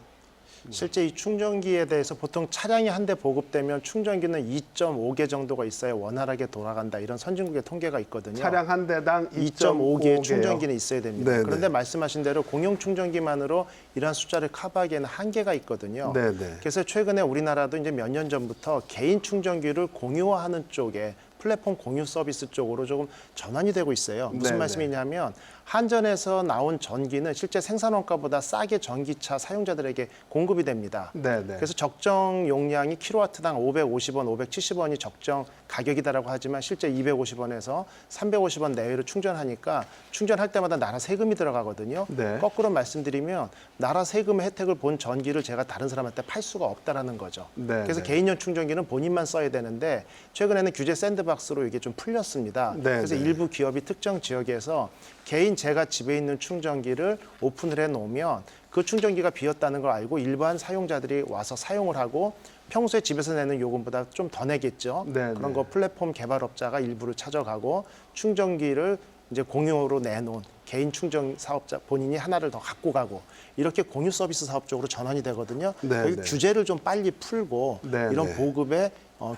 실제 이 충전기에 대해서 보통 차량이 한 대 보급되면 충전기는 2.5개 정도가 있어야 원활하게 돌아간다. 이런 선진국의 통계가 있거든요. 차량 한 대당 2.5개의 2.5개요. 충전기는 있어야 됩니다. 네네. 그런데 말씀하신 대로 공용 충전기만으로 이러한 숫자를 커버하기에는 한계가 있거든요. 네네. 그래서 최근에 우리나라도 이제 몇 년 전부터 개인 충전기를 공유화하는 쪽에 플랫폼 공유 서비스 쪽으로 조금 전환이 되고 있어요. 무슨 네네. 말씀이냐면 한전에서 나온 전기는 실제 생산원가보다 싸게 전기차 사용자들에게 공급이 됩니다. 네네. 그래서 적정 용량이 킬로와트당 550원, 570원이 적정 가격이다라고 하지만 실제 250원에서 350원 내외로 충전하니까 충전할 때마다 나라 세금이 들어가거든요. 네. 거꾸로 말씀드리면 나라 세금의 혜택을 본 전기를 제가 다른 사람한테 팔 수가 없다라는 거죠. 네, 그래서 네. 개인용 충전기는 본인만 써야 되는데 최근에는 규제 샌드박스로 이게 좀 풀렸습니다. 네, 그래서 네. 일부 기업이 특정 지역에서 개인 제가 집에 있는 충전기를 오픈을 해놓으면 그 충전기가 비었다는 걸 알고 일반 사용자들이 와서 사용을 하고 평소에 집에서 내는 요금보다 좀 더 내겠죠. 네, 그런 네. 거 플랫폼 개발업자가 일부를 찾아가고 충전기를 이제 공유로 내놓은 개인 충전 사업자 본인이 하나를 더 갖고 가고 이렇게 공유 서비스 사업 쪽으로 전환이 되거든요. 네, 여기 네. 규제를 좀 빨리 풀고 네, 이런 네. 보급에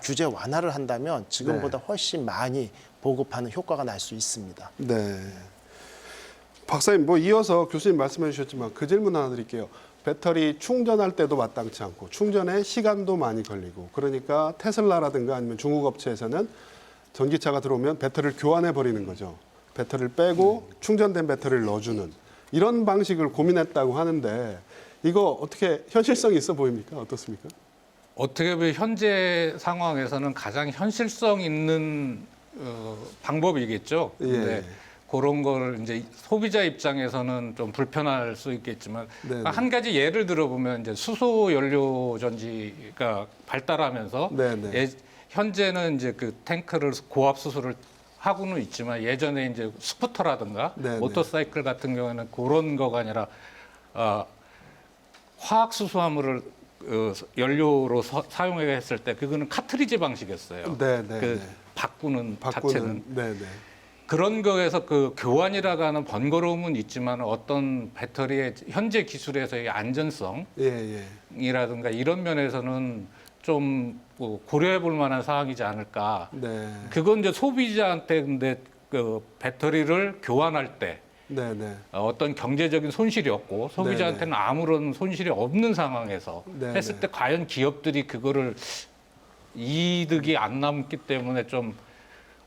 규제 완화를 한다면 지금보다 훨씬 많이 보급하는 효과가 날 수 있습니다. 네. 박사님, 뭐 이어서 교수님 말씀해 주셨지만 그 질문 하나 드릴게요. 배터리 충전할 때도 마땅치 않고 충전에 시간도 많이 걸리고 그러니까 테슬라라든가 아니면 중국 업체에서는 전기차가 들어오면 배터리를 교환해 버리는 거죠. 배터리를 빼고 충전된 배터리를 넣어주는 이런 방식을 고민했다고 하는데 이거 어떻게 현실성이 있어 보입니까? 어떻습니까? 어떻게 보면 현재 상황에서는 가장 현실성 있는 방법이겠죠. 예. 근데 그런 걸 이제 소비자 입장에서는 좀 불편할 수 있겠지만 네네. 한 가지 예를 들어보면 이제 수소 연료 전지가 발달하면서 네네. 현재는 이제 그 탱크를 고압 수소를 하고는 있지만 예전에 이제 스쿠터라든가 네네. 모터사이클 같은 경우에는 그런 거가 아니라 화학 수소화물을 연료로 사용했을 때 그거는 카트리지 방식이었어요. 네네. 그 바꾸는 자체는. 바꾸는. 네네. 그런 거에서 그 교환이라고 하는 번거로움은 있지만 어떤 배터리의 현재 기술에서의 안전성이라든가 예, 예. 이런 면에서는 좀 고려해 볼 만한 사항이지 않을까. 네. 그건 이제 소비자한테 근데 그 배터리를 교환할 때 네네. 어떤 경제적인 손실이 없고 소비자한테는 아무런 손실이 없는 상황에서 네네. 했을 때 과연 기업들이 그거를 이득이 안 남기 때문에 좀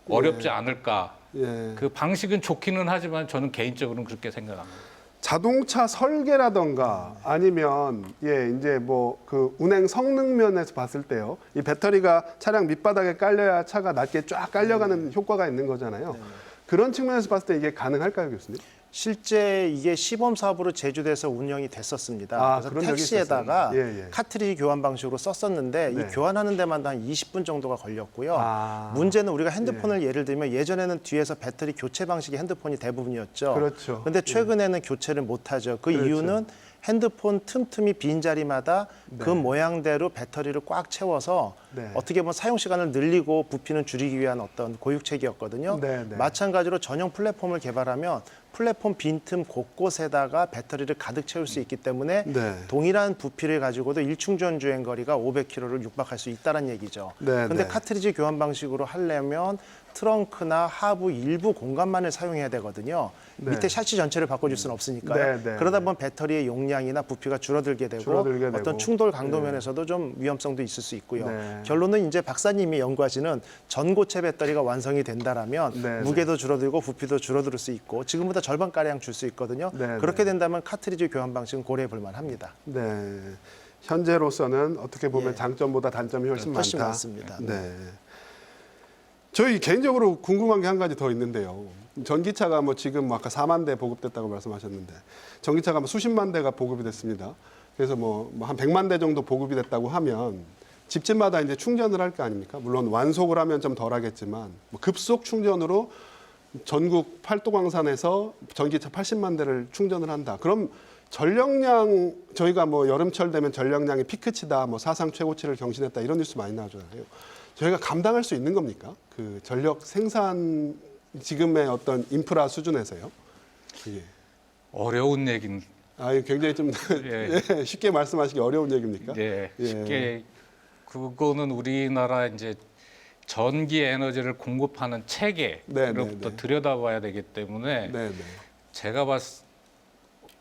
어렵지 않을까. 예. 그 방식은 좋기는 하지만 저는 개인적으로는 그렇게 생각합니다. 자동차 설계라던가 아니면 이제 뭐 그 운행 성능 면에서 봤을 때요. 이 배터리가 차량 밑바닥에 깔려야 차가 낮게 쫙 깔려가는 효과가 있는 거잖아요. 그런 측면에서 봤을 때 이게 가능할까요, 교수님? 실제 이게 시범 사업으로 제주도에서 운영이 됐었습니다. 그래서 그런 적이 택시에다가 있었어요. 예, 예. 카트리지 교환 방식으로 썼었는데 네. 이 교환하는 데만 한 20분 정도가 걸렸고요. 아. 문제는 우리가 핸드폰을 예를 들면 예전에는 뒤에서 배터리 교체 방식의 핸드폰이 대부분이었죠. 그렇죠. 근데 최근에는 교체를 못하죠. 그 그렇죠. 이유는 핸드폰 틈틈이 빈 자리마다 그 모양대로 배터리를 꽉 채워서 네. 어떻게 보면 사용 시간을 늘리고 부피는 줄이기 위한 어떤 고육책이었거든요. 네, 네. 마찬가지로 전용 플랫폼을 개발하면 플랫폼 빈틈 곳곳에다가 배터리를 가득 채울 수 있기 때문에 네. 동일한 부피를 가지고도 일충전 주행 거리가 500km를 육박할 수 있다는 얘기죠. 네, 그런데 네. 카트리지 교환 방식으로 하려면 트렁크나 하부 일부 공간만을 사용해야 되거든요. 네. 밑에 샤시 전체를 바꿔줄 수는 없으니까요. 네, 네, 그러다 네. 보면 배터리의 용량이나 부피가 줄어들게 되고 줄어들게 어떤 되고. 충돌 강도 면에서도 좀 위험성도 있을 수 있고요. 네. 결론은 이제 박사님이 연구하시는 전고체 배터리가 완성이 된다라면 네, 무게도 줄어들고 부피도 줄어들 수 있고 지금보다 절반가량 줄 수 있거든요. 네, 그렇게 네. 된다면 카트리지 교환 방식은 고려해 볼 만합니다. 네. 현재로서는 어떻게 보면 예. 장점보다 단점이 훨씬 훨씬 많다. 많습니다. 네. 저희 개인적으로 궁금한 게 한 가지 더 있는데요. 전기차가 뭐 지금 뭐 아까 4만 대 보급됐다고 말씀하셨는데 전기차가 뭐 수십만 대가 보급이 됐습니다. 그래서 뭐 한 100만 대 정도 보급이 됐다고 하면 집집마다 이제 충전을 할 거 아닙니까? 물론 완속을 하면 좀 덜 하겠지만 뭐 급속 충전으로 전국 팔도광산에서 전기차 80만 대를 충전을 한다. 그럼 전력량 저희가 뭐 여름철 되면 전력량이 피크치다, 뭐 사상 최고치를 경신했다 이런 뉴스 많이 나오잖아요. 저희가 감당할 수 있는 겁니까? 그 전력 생산 지금의 어떤 인프라 수준에서요? 예. 어려운 얘기는 이거 굉장히 좀 예. 예, 쉽게 말씀하시기 어려운 얘기입니까? 예, 예. 쉽게 그거는 우리나라 이제 전기 에너지를 공급하는 네, 체계로부터 네, 네. 들여다봐야 되기 때문에 네, 네. 제가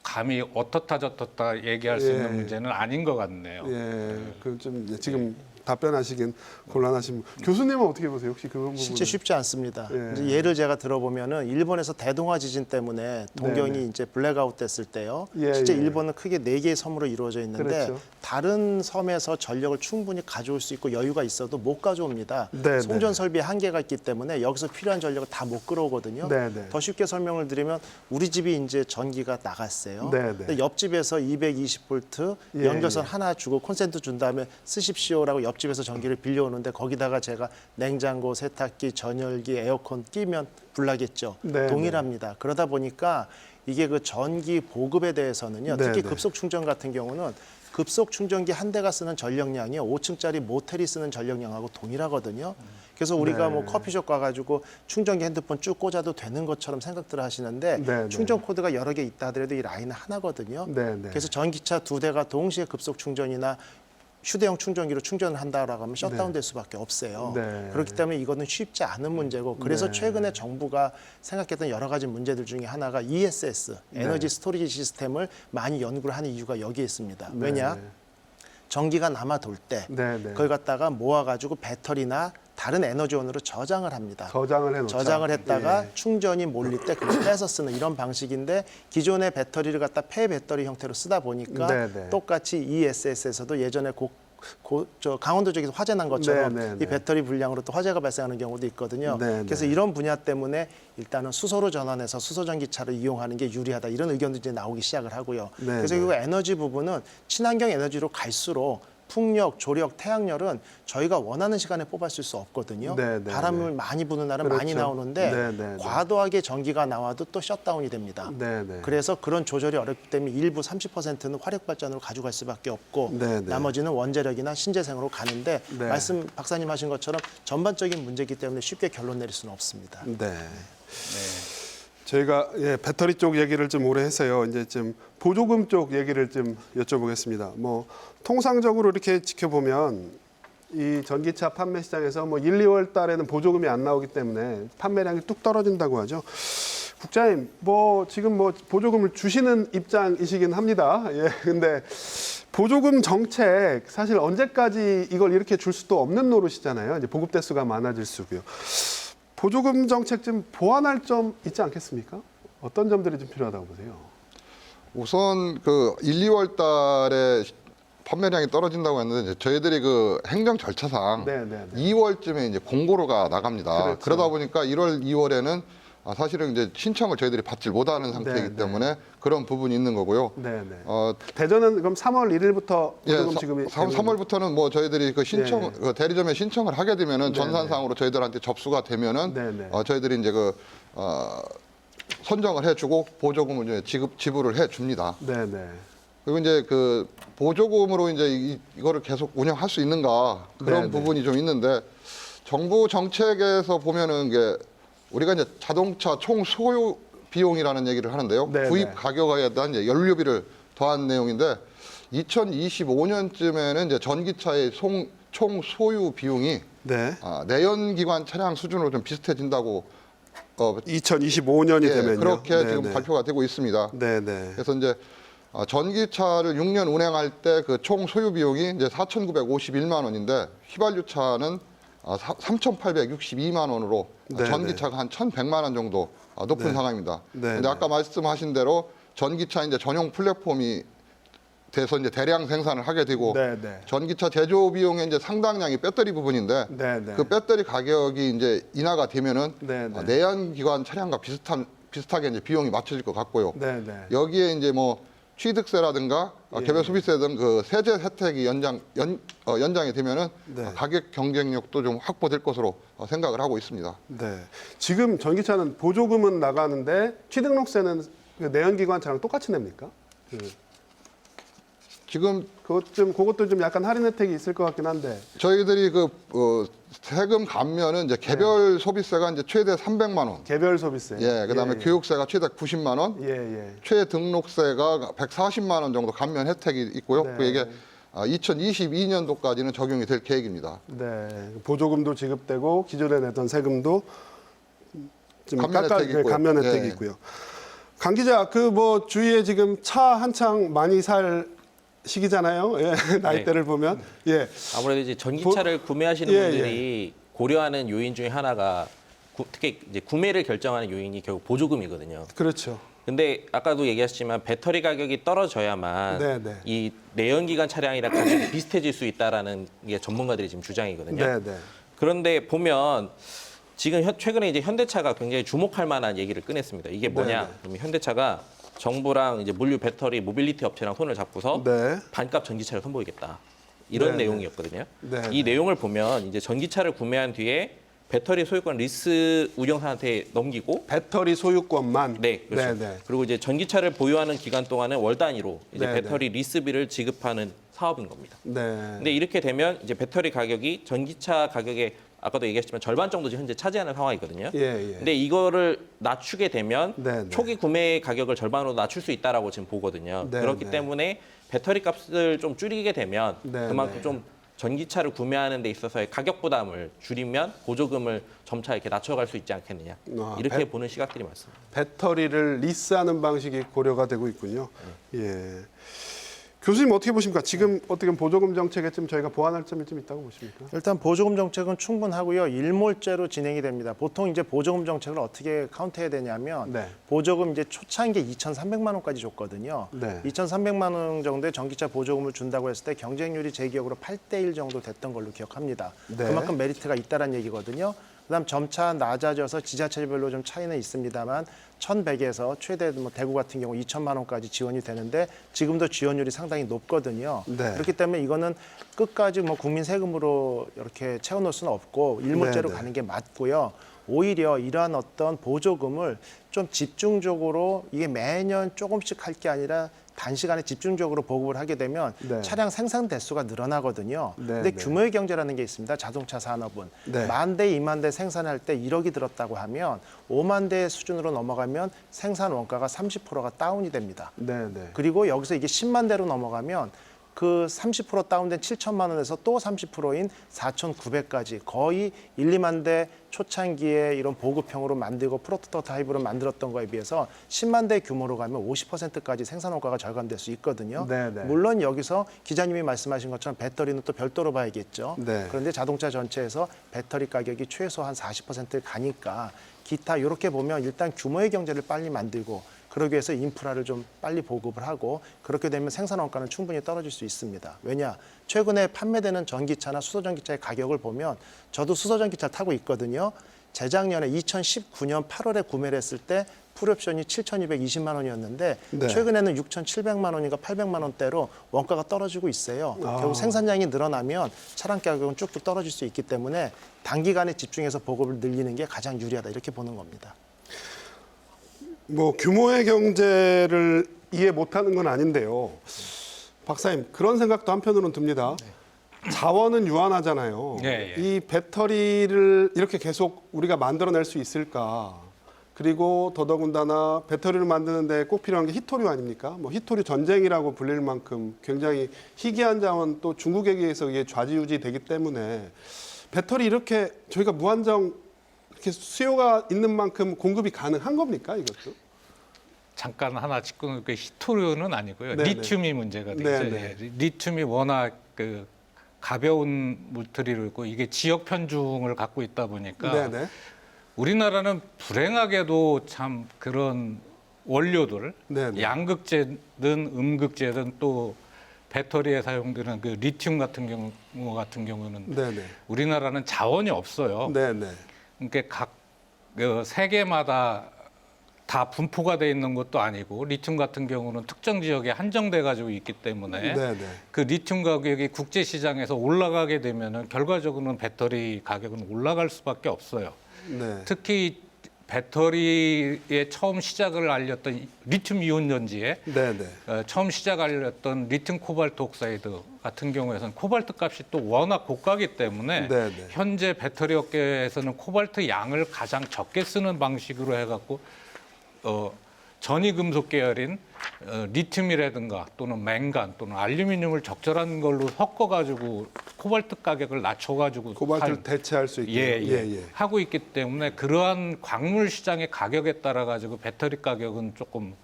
감히 어떻다 저떻다 얘기할 수 예. 있는 문제는 아닌 것 같네요. 예, 그 좀 지금 답변하시긴 곤란하신 분. 교수님은 어떻게 보세요? 혹시 그런 부분? 실제 쉽지 않습니다. 예. 이제 예를 제가 들어보면은 일본에서 대동아 지진 때문에 동경이 네네. 이제 블랙아웃 됐을 때요. 예, 실제 예. 일본은 크게 4개의 섬으로 이루어져 있는데 그렇죠. 다른 섬에서 전력을 충분히 가져올 수 있고 여유가 있어도 못 가져옵니다. 네네. 송전 설비에 한계가 있기 때문에 여기서 필요한 전력을 다 못 끌어오거든요. 네네. 더 쉽게 설명을 드리면 우리 집이 이제 전기가 나갔어요. 네네. 근데 옆집에서 220V 예, 연결선 예. 하나 주고 콘센트 준 다음에 쓰십시오라고 옆집에서 전기를 빌려오는데 거기다가 제가 냉장고, 세탁기, 전열기, 에어컨 끼면 불나겠죠. 네네. 동일합니다. 그러다 보니까 이게 그 전기 보급에 대해서는요. 특히 네네. 급속 충전 같은 경우는 급속 충전기 한 대가 쓰는 전력량이 5층짜리 모텔이 쓰는 전력량하고 동일하거든요. 그래서 우리가 네. 뭐 커피숍 가가지고 충전기 핸드폰 쭉 꽂아도 되는 것처럼 생각들을 하시는데 네네. 충전 코드가 여러 개 있다 하더라도 이 라인은 하나거든요. 네네. 그래서 전기차 2대가 동시에 급속 충전이나 휴대용 충전기로 충전을 한다라고 하면 셧다운 될 수밖에 없어요. 네. 그렇기 때문에 이거는 쉽지 않은 문제고 그래서 네. 최근에 정부가 생각했던 여러 가지 문제들 중에 하나가 ESS, 에너지 스토리지 시스템을 많이 연구를 하는 이유가 여기에 있습니다. 왜냐? 네. 전기가 남아 돌 때 네, 네. 그걸 갖다가 모아가지고 배터리나 다른 에너지원으로 저장을 합니다. 저장을 해놓자. 저장을 했다가 예. 충전이 몰릴 때 그걸 빼서 쓰는 이런 방식인데 기존의 배터리를 갖다 폐배터리 형태로 쓰다 보니까 네네. 똑같이 ESS에서도 예전에 저 강원도 쪽에서 화재 난 것처럼 네네네. 이 배터리 불량으로 또 화재가 발생하는 경우도 있거든요. 네네. 그래서 이런 분야 때문에 일단은 수소로 전환해서 수소 전기차를 이용하는 게 유리하다 이런 의견도 이제 나오기 시작을 하고요. 네네. 그래서 이 에너지 부분은 친환경 에너지로 갈수록 풍력, 조력, 태양열은 저희가 원하는 시간에 뽑아쓸 수 없거든요. 네네네. 바람을 많이 부는 날은 많이 그렇죠. 나오는데 네네네. 과도하게 전기가 나와도 또 셧다운이 됩니다. 네네. 그래서 그런 조절이 어렵기 때문에 일부 30%는 화력 발전으로 가져갈 수밖에 없고 네네. 나머지는 원자력이나 신재생으로 가는데 네. 말씀 박사님 하신 것처럼 전반적인 문제이기 때문에 쉽게 결론 내릴 수는 없습니다. 네. 저희가 배터리 쪽 얘기를 좀 오래 해서요. 이제 좀 보조금 쪽 얘기를 좀 여쭤보겠습니다. 뭐 통상적으로 이렇게 지켜보면 이 전기차 판매 시장에서 뭐 1, 2월 달에는 보조금이 안 나오기 때문에 판매량이 뚝 떨어진다고 하죠. 국장님, 뭐 지금 뭐 보조금을 주시는 입장이시긴 합니다. 예, 근데 보조금 정책 사실 언제까지 이걸 이렇게 줄 수도 없는 노릇이잖아요. 이제 보급 대수가 많아질수고요. 보조금 정책 좀 보완할 점 있지 않겠습니까? 어떤 점들이 좀 필요하다고 보세요? 우선 그 1, 2월 달에 판매량이 떨어진다고 했는데 이제 저희들이 그 행정 절차상 네네네. 2월쯤에 이제 공고로가 나갑니다. 그렇죠. 그러다 보니까 1월, 2월에는 사실은 이제 신청을 저희들이 받질 못하는 상태이기 네네. 때문에 그런 부분이 있는 거고요. 네네. 어, 대전은 그럼 3월 1일부터 예, 보조금 지급이 3월부터는 뭐 저희들이 그 신청 네. 그 대리점에 신청을 하게 되면은 네네. 전산상으로 저희들한테 접수가 되면은 네네. 저희들이 이제 선정을 해주고 보조금을 이제 지불을 해줍니다. 네네. 그리고 이제 그 보조금으로 이제 이거를 계속 운영할 수 있는가 그런 네네. 부분이 좀 있는데 정부 정책에서 보면은 게 우리가 이제 자동차 총 소유 비용이라는 얘기를 하는데요. 네네. 구입 가격에 대한 이제 연료비를 더한 내용인데 2025년쯤에는 이제 전기차의 총 소유 비용이 네. 내연기관 차량 수준으로 좀 비슷해진다고 2025년이 예, 되면요. 그렇게 지금 네네. 발표가 되고 있습니다. 네네. 그래서 이제 전기차를 6년 운행할 때 그 총 소유 비용이 이제 4,951만 원인데 휘발유차는 3,862만 원으로 네네. 전기차가 한 1,100만 원 정도 높은 네. 상황입니다. 네네. 근데 아까 말씀하신 대로 전기차 이제 전용 플랫폼이 돼서 이제 대량 생산을 하게 되고 네네. 전기차 제조 비용의 이제 상당량이 배터리 부분인데 네네. 그 배터리 가격이 이제 인하가 되면은 네네. 내연기관 차량과 비슷하게 이제 비용이 맞춰질 것 같고요. 네네. 여기에 이제 뭐 취득세라든가 예. 개별 소비세 등 그 세제 혜택이 연장이 되면은 네. 가격 경쟁력도 좀 확보될 것으로 생각을 하고 있습니다. 네. 지금 전기차는 보조금은 나가는데 취등록세는 그 내연기관 차랑 똑같이 냅니까? 지금 그것도 좀 약간 할인 혜택이 있을 것 같긴 한데. 저희들이 그 세금 감면은 이제 개별 소비세가 이제 최대 300만 원. 개별 소비세. 예, 그다음에 예. 교육세가 최대 90만 원. 예, 예. 최등록세가 140만 원 정도 감면 혜택이 있고요. 네. 그 이게 2022년도까지는 적용이 될 계획입니다. 네. 보조금도 지급되고 기존에 내던 세금도 좀 감면 혜택이 있고요. 감면 혜택이 예. 있고요. 강 기자, 그 뭐 주위에 지금 차 한창 많이 살 시기잖아요. 예, 나이대를 보면. 예. 아무래도 이제 전기차를 구매하시는 예, 분들이 고려하는 요인 중에 하나가 특히 이제 구매를 결정하는 요인이 결국 보조금이거든요. 그렇죠. 근데 아까도 얘기하셨지만 배터리 가격이 떨어져야만 네, 네. 이 내연기관 차량이랑 가격이 비슷해질 수 있다라는 게 전문가들이 지금 주장이거든요. 네, 네. 그런데 보면 지금 최근에 이제 현대차가 굉장히 주목할 만한 얘기를 꺼냈습니다. 이게 뭐냐? 네, 네. 그러면 현대차가 정부랑 이제 물류 배터리 모빌리티 업체랑 손을 잡고서 네. 반값 전기차를 선보이겠다. 이런 네, 네. 내용이었거든요. 네, 이 네. 내용을 보면 이제 전기차를 구매한 뒤에 배터리 소유권 리스 운영사한테 넘기고 배터리 소유권만. 네, 그렇죠. 네, 네. 그리고 이제 전기차를 보유하는 기간 동안은 월 단위로 이제 네, 배터리 리스비를 지급하는 사업인 겁니다. 네. 근데 이렇게 되면 이제 배터리 가격이 전기차 가격의 아까도 얘기했지만 절반 정도 지금 현재 차지하는 상황이거든요. 예, 예. 근데 이거를 낮추게 되면 네, 네. 초기 구매 가격을 절반으로 낮출 수 있다라고 지금 보거든요. 네, 그렇기 네. 때문에 배터리 값을 좀 줄이게 되면 네, 그만큼 네. 좀 전기차를 구매하는 데 있어서의 가격 부담을 줄이면 보조금을 점차 이렇게 낮춰갈 수 있지 않겠느냐. 아, 이렇게 보는 시각들이 많습니다. 배터리를 리스하는 방식이 고려가 되고 있군요. 예. 교수님 어떻게 보십니까? 지금 어떻게 보면 보조금 정책에 좀 저희가 보완할 점이 좀 있다고 보십니까? 일단 보조금 정책은 충분하고요. 일몰제로 진행이 됩니다. 보통 이제 보조금 정책을 어떻게 카운트해야 되냐면 네. 보조금 이제 초창기에 2,300만 원까지 줬거든요. 네. 2,300만 원 정도의 전기차 보조금을 준다고 했을 때 경쟁률이 제 기억으로 8대1 정도 됐던 걸로 기억합니다. 네. 그만큼 메리트가 있다는 얘기거든요. 그다음 점차 낮아져서 지자체별로 좀 차이는 있습니다만 1,100에서 최대 뭐 대구 같은 경우 2천만 원까지 지원이 되는데 지금도 지원율이 상당히 높거든요. 네. 그렇기 때문에 이거는 끝까지 뭐 국민 세금으로 이렇게 채워놓을 수는 없고 일몰제로 네, 네. 가는 게 맞고요. 오히려 이러한 어떤 보조금을 좀 집중적으로 이게 매년 조금씩 할 게 아니라 단시간에 집중적으로 보급을 하게 되면 네. 차량 생산 대수가 늘어나거든요. 네, 근데 네. 규모의 경제라는 게 있습니다. 자동차 산업은 네. 10,000대, 20,000대 생산할 때 1억이 들었다고 하면 50,000대 수준으로 넘어가면 생산 원가가 30%가 다운이 됩니다. 네, 네. 그리고 여기서 이게 10만 대로 넘어가면 그 30% 다운된 7천만 원에서 또 30%인 4,900까지 거의 1, 2만 대 초창기에 이런 보급형으로 만들고 프로토타입으로 만들었던 거에 비해서 10만 대 규모로 가면 50%까지 생산 원가가 절감될 수 있거든요. 네, 네. 물론 여기서 기자님이 말씀하신 것처럼 배터리는 또 별도로 봐야겠죠. 네. 그런데 자동차 전체에서 배터리 가격이 최소 한 40% 가니까 기타 이렇게 보면 일단 규모의 경제를 빨리 만들고 그러기 위해서 인프라를 좀 빨리 보급을 하고 그렇게 되면 생산 원가는 충분히 떨어질 수 있습니다. 왜냐? 최근에 판매되는 전기차나 수소전기차의 가격을 보면 저도 수소전기차 타고 있거든요. 재작년에 2019년 8월에 구매를 했을 때 풀옵션이 7,220만 원이었는데 네. 최근에는 6,700만 원인가 800만 원대로 원가가 떨어지고 있어요. 아. 결국 생산량이 늘어나면 차량 가격은 쭉쭉 떨어질 수 있기 때문에 단기간에 집중해서 보급을 늘리는 게 가장 유리하다 이렇게 보는 겁니다. 뭐 규모의 경제를 이해 못하는 건 아닌데요. 박사님 그런 생각도 한편으로는 듭니다. 자원은 유한하잖아요. 예, 예. 이 배터리를 이렇게 계속 우리가 만들어낼 수 있을까? 그리고 더더군다나 배터리를 만드는데 꼭 필요한 게 히토류 아닙니까? 뭐 히토류 전쟁이라고 불릴 만큼 굉장히 희귀한 자원 또 중국에 의해서 이게 좌지우지 되기 때문에 배터리 이렇게 저희가 무한정 이렇게 수요가 있는 만큼 공급이 가능한 겁니까 이것도? 잠깐 하나 짚고 그 히토류는 아니고요. 네네. 리튬이 문제가 되죠. 네네. 예. 리튬이 워낙 그 가벼운 물질이고 있고 이게 지역 편중을 갖고 있다 보니까 네네. 우리나라는 불행하게도 참 그런 원료들, 네네. 양극재든 음극재든 또 배터리에 사용되는 그 리튬 같은 경우는 네네. 우리나라는 자원이 없어요. 네네. 그러니까 각 세계마다 다 분포가 돼 있는 것도 아니고 리튬 같은 경우는 특정 지역에 한정돼 가지고 있기 때문에 네네. 그 리튬 가격이 국제 시장에서 올라가게 되면은 결과적으로는 배터리 가격은 올라갈 수밖에 없어요. 네. 특히 배터리의 처음 시작을 알렸던 리튬 이온 전지에 네네. 처음 시작 알렸던 리튬 코발트 옥사이드 같은 경우에는 코발트 값이 또 워낙 고가기 때문에 네네. 현재 배터리 업계에서는 코발트 양을 가장 적게 쓰는 방식으로 해갖고 전이 금속 계열인 리튬이라든가 또는 맹간 또는 알루미늄을 적절한 걸로 섞어가지고 코발트 가격을 낮춰가지고 코발트를 대체할 수 있게 예. 하고 있기 때문에 그러한 광물 시장의 가격에 따라 가지고 배터리 가격은 조금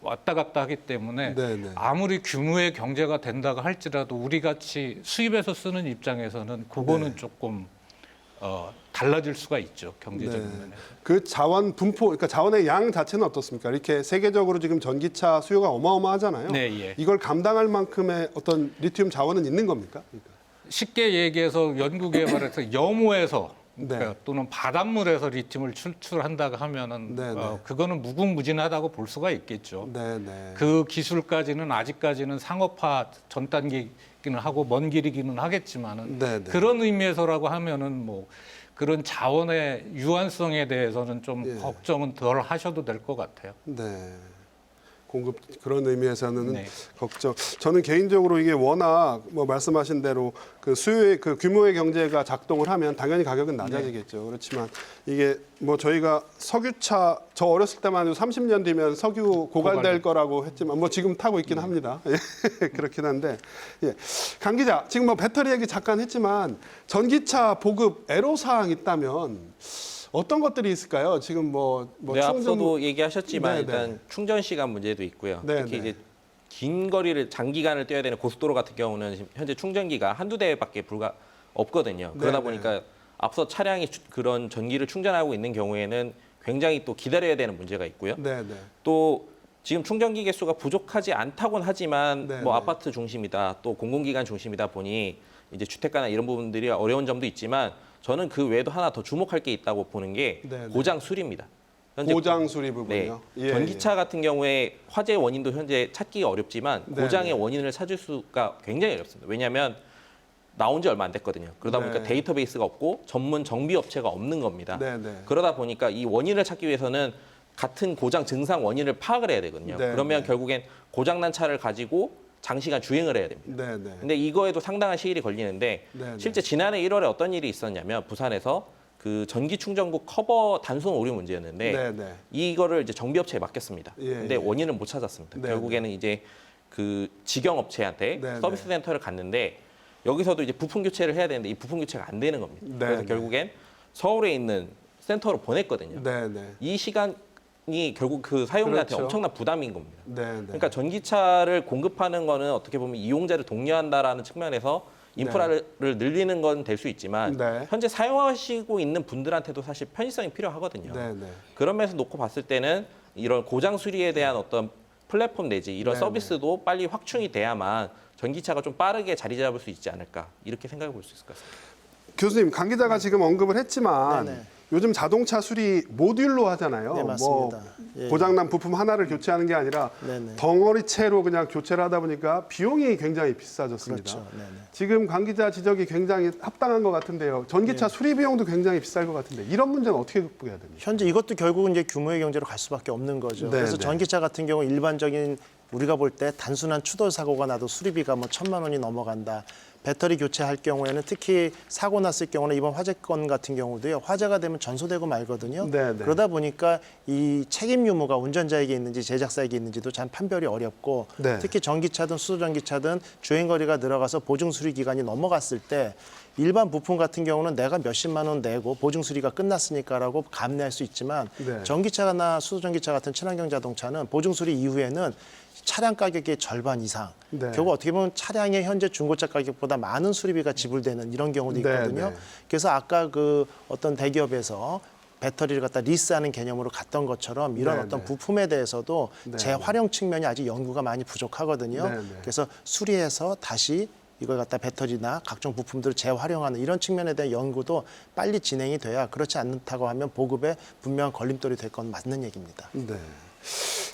왔다 갔다 하기 때문에 네네. 아무리 규모의 경제가 된다고 할지라도 우리 같이 수입해서 쓰는 입장에서는 그거는 조금 달라질 수가 있죠, 경제적인 면에서. 그 자원 분포, 그러니까 자원의 양 자체는 어떻습니까? 이렇게 세계적으로 지금 전기차 수요가 어마어마하잖아요. 네, 예. 이걸 감당할 만큼의 어떤 리튬 자원은 있는 겁니까? 그러니까. 쉽게 얘기해서 연구개발에서 염호에서 네. 그러니까 또는 바닷물에서 리튬을 출출한다고 하면은 네, 네. 그거는 무궁무진하다고 볼 수가 있겠죠. 네네. 그 기술까지는 아직까지는 상업화 전 단계이기는 하고 먼 길이기는 하겠지만은 네, 네. 그런 의미에서라고 하면은 뭐 그런 자원의 유한성에 대해서는 좀 예. 걱정은 덜 하셔도 될 것 같아요. 네. 공급 그런 의미에서는 네. 걱정. 저는 개인적으로 이게 워낙 뭐 말씀하신 대로 그 수요의 그 규모의 경제가 작동을 하면 당연히 가격은 낮아지겠죠. 그렇지만 이게 뭐 저희가 석유차 저 어렸을 때만 해도 30년 뒤면 석유 고갈될 거라고 했지만 뭐 지금 타고 있긴 합니다. 예, 그렇긴 한데 예. 강 기자 지금 뭐 배터리 얘기 잠깐 했지만 전기차 보급 애로사항 있다면 어떤 것들이 있을까요? 지금 뭐 네, 앞서도 얘기하셨지만 네, 일단 네. 충전 시간 문제도 있고요. 네, 특히 네. 이제 긴 거리를 장기간을 뛰어야 되는 고속도로 같은 경우는 지금 현재 충전기가 한두 대밖에 없거든요. 네, 그러다 네. 보니까 앞서 차량이 그런 전기를 충전하고 있는 경우에는 굉장히 또 기다려야 되는 문제가 있고요. 네네. 또 지금 충전기 개수가 부족하지 않다곤 하지만 네, 뭐 네. 아파트 중심이다, 또 공공기관 중심이다 보니 이제 주택가나 이런 부분들이 어려운 점도 있지만 저는 그 외에도 하나 더 주목할 게 있다고 보는 게 네, 네. 고장 수리입니다. 현재 고장 수리 네, 부분이요. 예, 전기차 같은 경우에 화재 원인도 현재 찾기가 어렵지만 네, 고장의 네. 원인을 찾을 수가 굉장히 어렵습니다. 왜냐하면 나온 지 얼마 안 됐거든요. 그러다 네. 보니까 데이터베이스가 없고 전문 정비 업체가 없는 겁니다. 네, 네. 그러다 보니까 이 원인을 찾기 위해서는 같은 고장 증상 원인을 파악을 해야 되거든요. 네, 그러면 네. 결국엔 고장난 차를 가지고 장시간 주행을 해야 됩니다. 네, 네. 근데 이거에도 상당한 시일이 걸리는데 네, 네. 실제 지난해 1월에 어떤 일이 있었냐면 부산에서 그 전기 충전구 커버 단순 오류 문제였는데 네, 네. 이거를 이제 정비업체에 맡겼습니다. 예, 근데 예. 원인을 못 찾았습니다. 네, 결국에는 이제 그 직영업체한테 네, 서비스 센터를 갔는데 여기서도 이제 부품 교체를 해야 되는데 이 부품 교체가 안 되는 겁니다. 네, 그래서 네. 결국엔 서울에 있는 센터로 보냈거든요. 네, 네. 이 시간이 결국 그 사용자한테 그렇죠. 엄청난 부담인 겁니다. 네, 네. 그러니까 전기차를 공급하는 거는 어떻게 보면 이용자를 독려한다라는 측면에서 인프라를 늘리는 건 될 수 있지만 네. 현재 사용하시고 있는 분들한테도 사실 편의성이 필요하거든요. 네, 네. 그런 면에서 놓고 봤을 때는 이런 고장 수리에 대한 어떤 플랫폼 내지 이런 네, 서비스도 빨리 확충이 돼야만 전기차가 좀 빠르게 자리 잡을 수 있지 않을까 이렇게 생각해 볼 수 있을 것 같습니다. 교수님, 강 기자가 지금 언급을 했지만 네네. 요즘 자동차 수리 모듈로 하잖아요. 네, 맞습니다. 예, 고장난 부품 하나를 교체하는 게 아니라 네네. 덩어리채로 그냥 교체를 하다 보니까 비용이 굉장히 비싸졌습니다. 그렇죠. 네네. 지금 강 기자 지적이 굉장히 합당한 것 같은데요. 전기차 수리 비용도 굉장히 비쌀 것 같은데 이런 문제는 어떻게 극복해야 됩니까? 현재 이것도 결국은 이제 규모의 경제로 갈 수밖에 없는 거죠. 네, 그래서 네. 전기차 같은 경우 일반적인 우리가 볼 때 단순한 추돌 사고가 나도 수리비가 뭐 1,000만 원이 넘어간다. 배터리 교체할 경우에는 특히 사고 났을 경우는 이번 화재 건 같은 경우도요. 화재가 되면 전소되고 말거든요. 네, 네. 그러다 보니까 이 책임 유무가 운전자에게 있는지 제작사에게 있는지도 참 판별이 어렵고 네. 특히 전기차든 수소전기차든 주행 거리가 들어가서 보증 수리 기간이 넘어갔을 때 일반 부품 같은 경우는 내가 몇십만 원 내고 보증 수리가 끝났으니까라고 감내할 수 있지만 네. 전기차나 수소전기차 같은 친환경 자동차는 보증 수리 이후에는 차량 가격의 절반 이상, 네. 결국 어떻게 보면 차량의 현재 중고차 가격보다 많은 수리비가 지불되는 이런 경우도 네, 있거든요. 네. 그래서 아까 그 어떤 대기업에서 배터리를 갖다 리스하는 개념으로 갔던 것처럼 이런 네, 어떤 네. 부품에 대해서도 네, 재활용 측면이 아직 연구가 많이 부족하거든요. 네, 네. 그래서 수리해서 다시 이걸 갖다 배터리나 각종 부품들을 재활용하는 이런 측면에 대한 연구도 빨리 진행이 돼야 그렇지 않다고 하면 보급에 분명한 걸림돌이 될 건 맞는 얘기입니다. 네.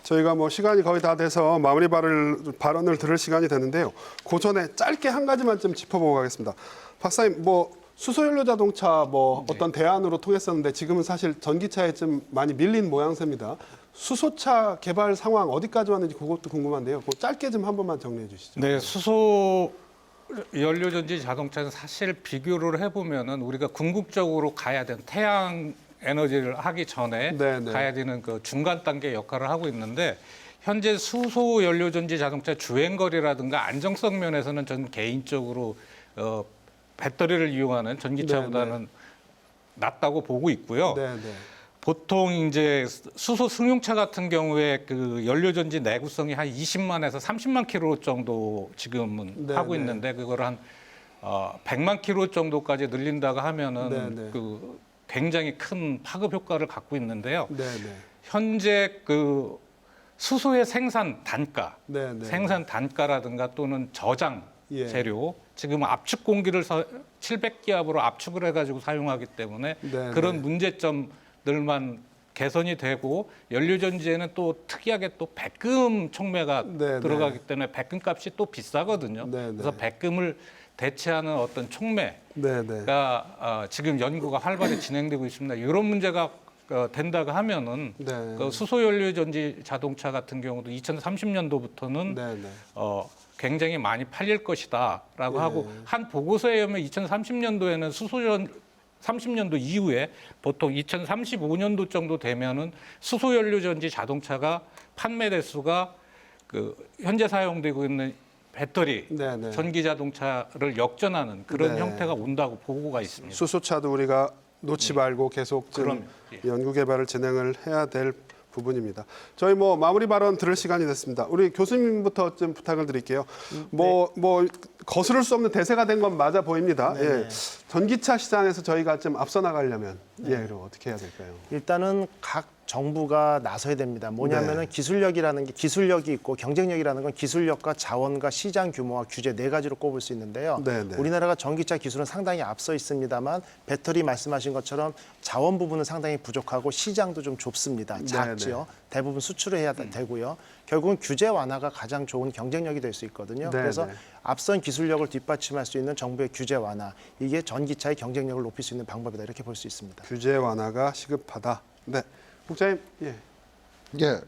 저희가 뭐 시간이 거의 다 돼서 마무리 발언을 들을 시간이 되는데요. 그 전에 짧게 한 가지만 좀 짚어보고 가겠습니다. 박사님, 뭐 수소연료 자동차 뭐 어떤 대안으로 통했었는데 지금은 사실 전기차에 좀 많이 밀린 모양새입니다. 수소차 개발 상황 어디까지 왔는지 그것도 궁금한데요. 그거 짧게 좀 한 번만 정리해 주시죠. 네, 수소 연료전지 자동차는 사실 비교를 해보면은 우리가 궁극적으로 가야 되는 태양 에너지를 하기 전에 네, 네. 가야 되는 그 중간 단계 역할을 하고 있는데 현재 수소 연료전지 자동차 주행거리라든가 안정성 면에서는 전 개인적으로 배터리를 이용하는 전기차보다는 낮다고 보고 있고요. 네, 네. 보통 이제 수소 승용차 같은 경우에 그 연료전지 내구성이 한 20만에서 30만 킬로 정도 지금은 네, 하고 네. 있는데 그걸 한 100만 킬로 정도까지 늘린다고 하면은 네, 네. 그 굉장히 큰 파급 효과를 갖고 있는데요. 네, 네. 현재 그 수소의 생산 단가, 네, 네. 생산 단가라든가 또는 저장 예. 재료, 지금 압축 공기를 700기압으로 압축을 해가지고 사용하기 때문에 네, 그런 네. 문제점들만 개선이 되고 연료전지에는 또 특이하게 또 백금 촉매가 네, 들어가기 때문에 백금 값이 또 비싸거든요. 네, 네. 그래서 백금을 대체하는 어떤 촉매가 네, 네. 지금 연구가 활발히 진행되고 있습니다. 이런 문제가 된다고 하면은 네. 그 수소연료전지 자동차 같은 경우도 2030년도부터는 네, 네. 굉장히 많이 팔릴 것이다라고 예. 하고 한 보고서에 의하면 2030년도에는 30년도 이후에 보통 2035년도 정도 되면은 수소연료전지 자동차가 판매 대수가 그 현재 사용되고 있는 배터리 네, 네. 전기 자동차를 역전하는 그런 네. 형태가 온다고 보고가 있습니다. 수소차도 우리가 놓지 말고 계속 좀 그럼요. 예. 연구 개발을 진행을 해야 될 부분입니다. 저희 뭐 마무리 발언 들을 시간이 됐습니다. 우리 교수님부터 좀 부탁을 드릴게요. 뭐 거스를 수 없는 대세가 된 건 맞아 보입니다. 예. 전기차 시장에서 저희가 좀 앞서 나가려면 그럼 어떻게 해야 될까요? 일단은 각 정부가 나서야 됩니다. 뭐냐면은 기술력이라는 게 기술력이 있고 경쟁력이라는 건 기술력과 자원과 시장 규모와 규제 네 가지로 꼽을 수 있는데요. 네, 네. 우리나라가 전기차 기술은 상당히 앞서 있습니다만 배터리 말씀하신 것처럼 자원 부분은 상당히 부족하고 시장도 좀 좁습니다. 작지요. 대부분 수출을 해야 되고요. 결국은 규제 완화가 가장 좋은 경쟁력이 될 수 있거든요. 네, 그래서 네. 앞선 기술력을 뒷받침할 수 있는 정부의 규제 완화, 이게 전기차의 경쟁력을 높일 수 있는 방법이다 이렇게 볼 수 있습니다. 규제 완화가 시급하다. 네, 국장님. 예. 예,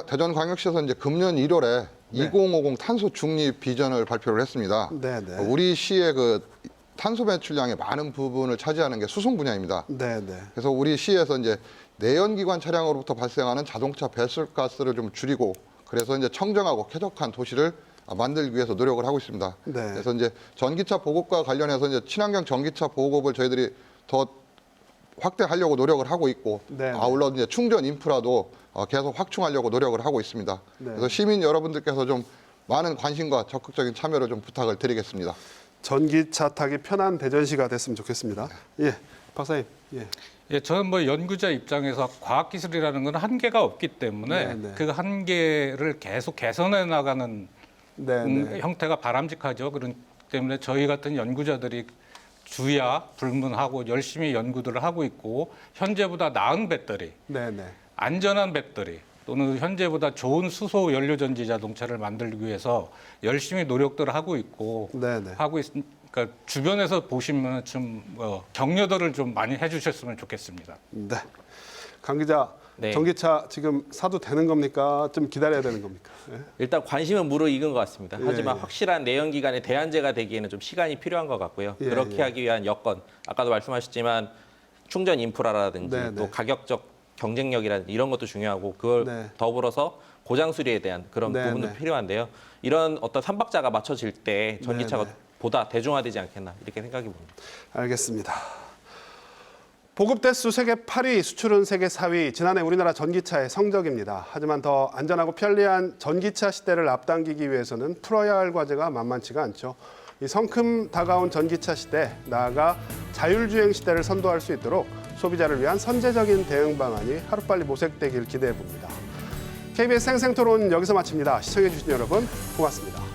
대전광역시에서 이제 금년 1월에 네. 2050 탄소 중립 비전을 발표를 했습니다. 네, 네. 우리 시의 그 탄소 배출량의 많은 부분을 차지하는 게 수송 분야입니다. 네, 네. 그래서 우리 시에서 이제 내연기관 차량으로부터 발생하는 자동차 배출가스를 좀 줄이고 그래서 이제 청정하고 쾌적한 도시를 만들기 위해서 노력을 하고 있습니다. 네. 그래서 이제 전기차 보급과 관련해서 이제 친환경 전기차 보급을 저희들이 더 확대하려고 노력을 하고 있고 네, 네. 아울러 이제 충전 인프라도 계속 확충하려고 노력을 하고 있습니다. 네. 그래서 시민 여러분들께서 좀 많은 관심과 적극적인 참여를 좀 부탁을 드리겠습니다. 전기차 타기 편한 대전시가 됐으면 좋겠습니다. 예, 박사님. 예. 예, 저는 뭐 연구자 입장에서 과학기술이라는 건 한계가 없기 때문에 네, 네. 그 한계를 계속 개선해 나가는 네, 네. 형태가 바람직하죠. 그렇기 때문에 저희 같은 연구자들이 주야 불문하고 열심히 연구들을 하고 있고 현재보다 나은 배터리, 네, 네. 안전한 배터리 또는 현재보다 좋은 수소 연료전지 자동차를 만들기 위해서 열심히 노력들을 하고 있고 네, 네. 그러니까 주변에서 보시면 좀 격려들을 좀 많이 해주셨으면 좋겠습니다. 네. 강 기자, 네. 전기차 지금 사도 되는 겁니까? 좀 기다려야 되는 겁니까? 예? 일단 관심은 무르익은 것 같습니다. 예, 하지만 예. 확실한 내연기관의 대안제가 되기에는 좀 시간이 필요한 것 같고요. 예, 그렇게 예. 하기 위한 여건, 아까도 말씀하셨지만 충전 인프라라든지 네, 또 네. 가격적 경쟁력이라든지 이런 것도 중요하고 그걸 네. 더불어서 고장 수리에 대한 그런 네, 부분도 네. 필요한데요. 이런 어떤 삼박자가 맞춰질 때 전기차가 네, 네. 보다 대중화되지 않겠나 이렇게 생각이 듭니다. 알겠습니다. 보급 대수 세계 8위, 수출은 세계 4위. 지난해 우리나라 전기차의 성적입니다. 하지만 더 안전하고 편리한 전기차 시대를 앞당기기 위해서는 풀어야 할 과제가 만만치가 않죠. 이 성큼 다가온 전기차 시대, 나아가 자율주행 시대를 선도할 수 있도록 소비자를 위한 선제적인 대응 방안이 하루빨리 모색되길 기대해 봅니다. KBS 생생토론 여기서 마칩니다. 시청해 주신 여러분 고맙습니다.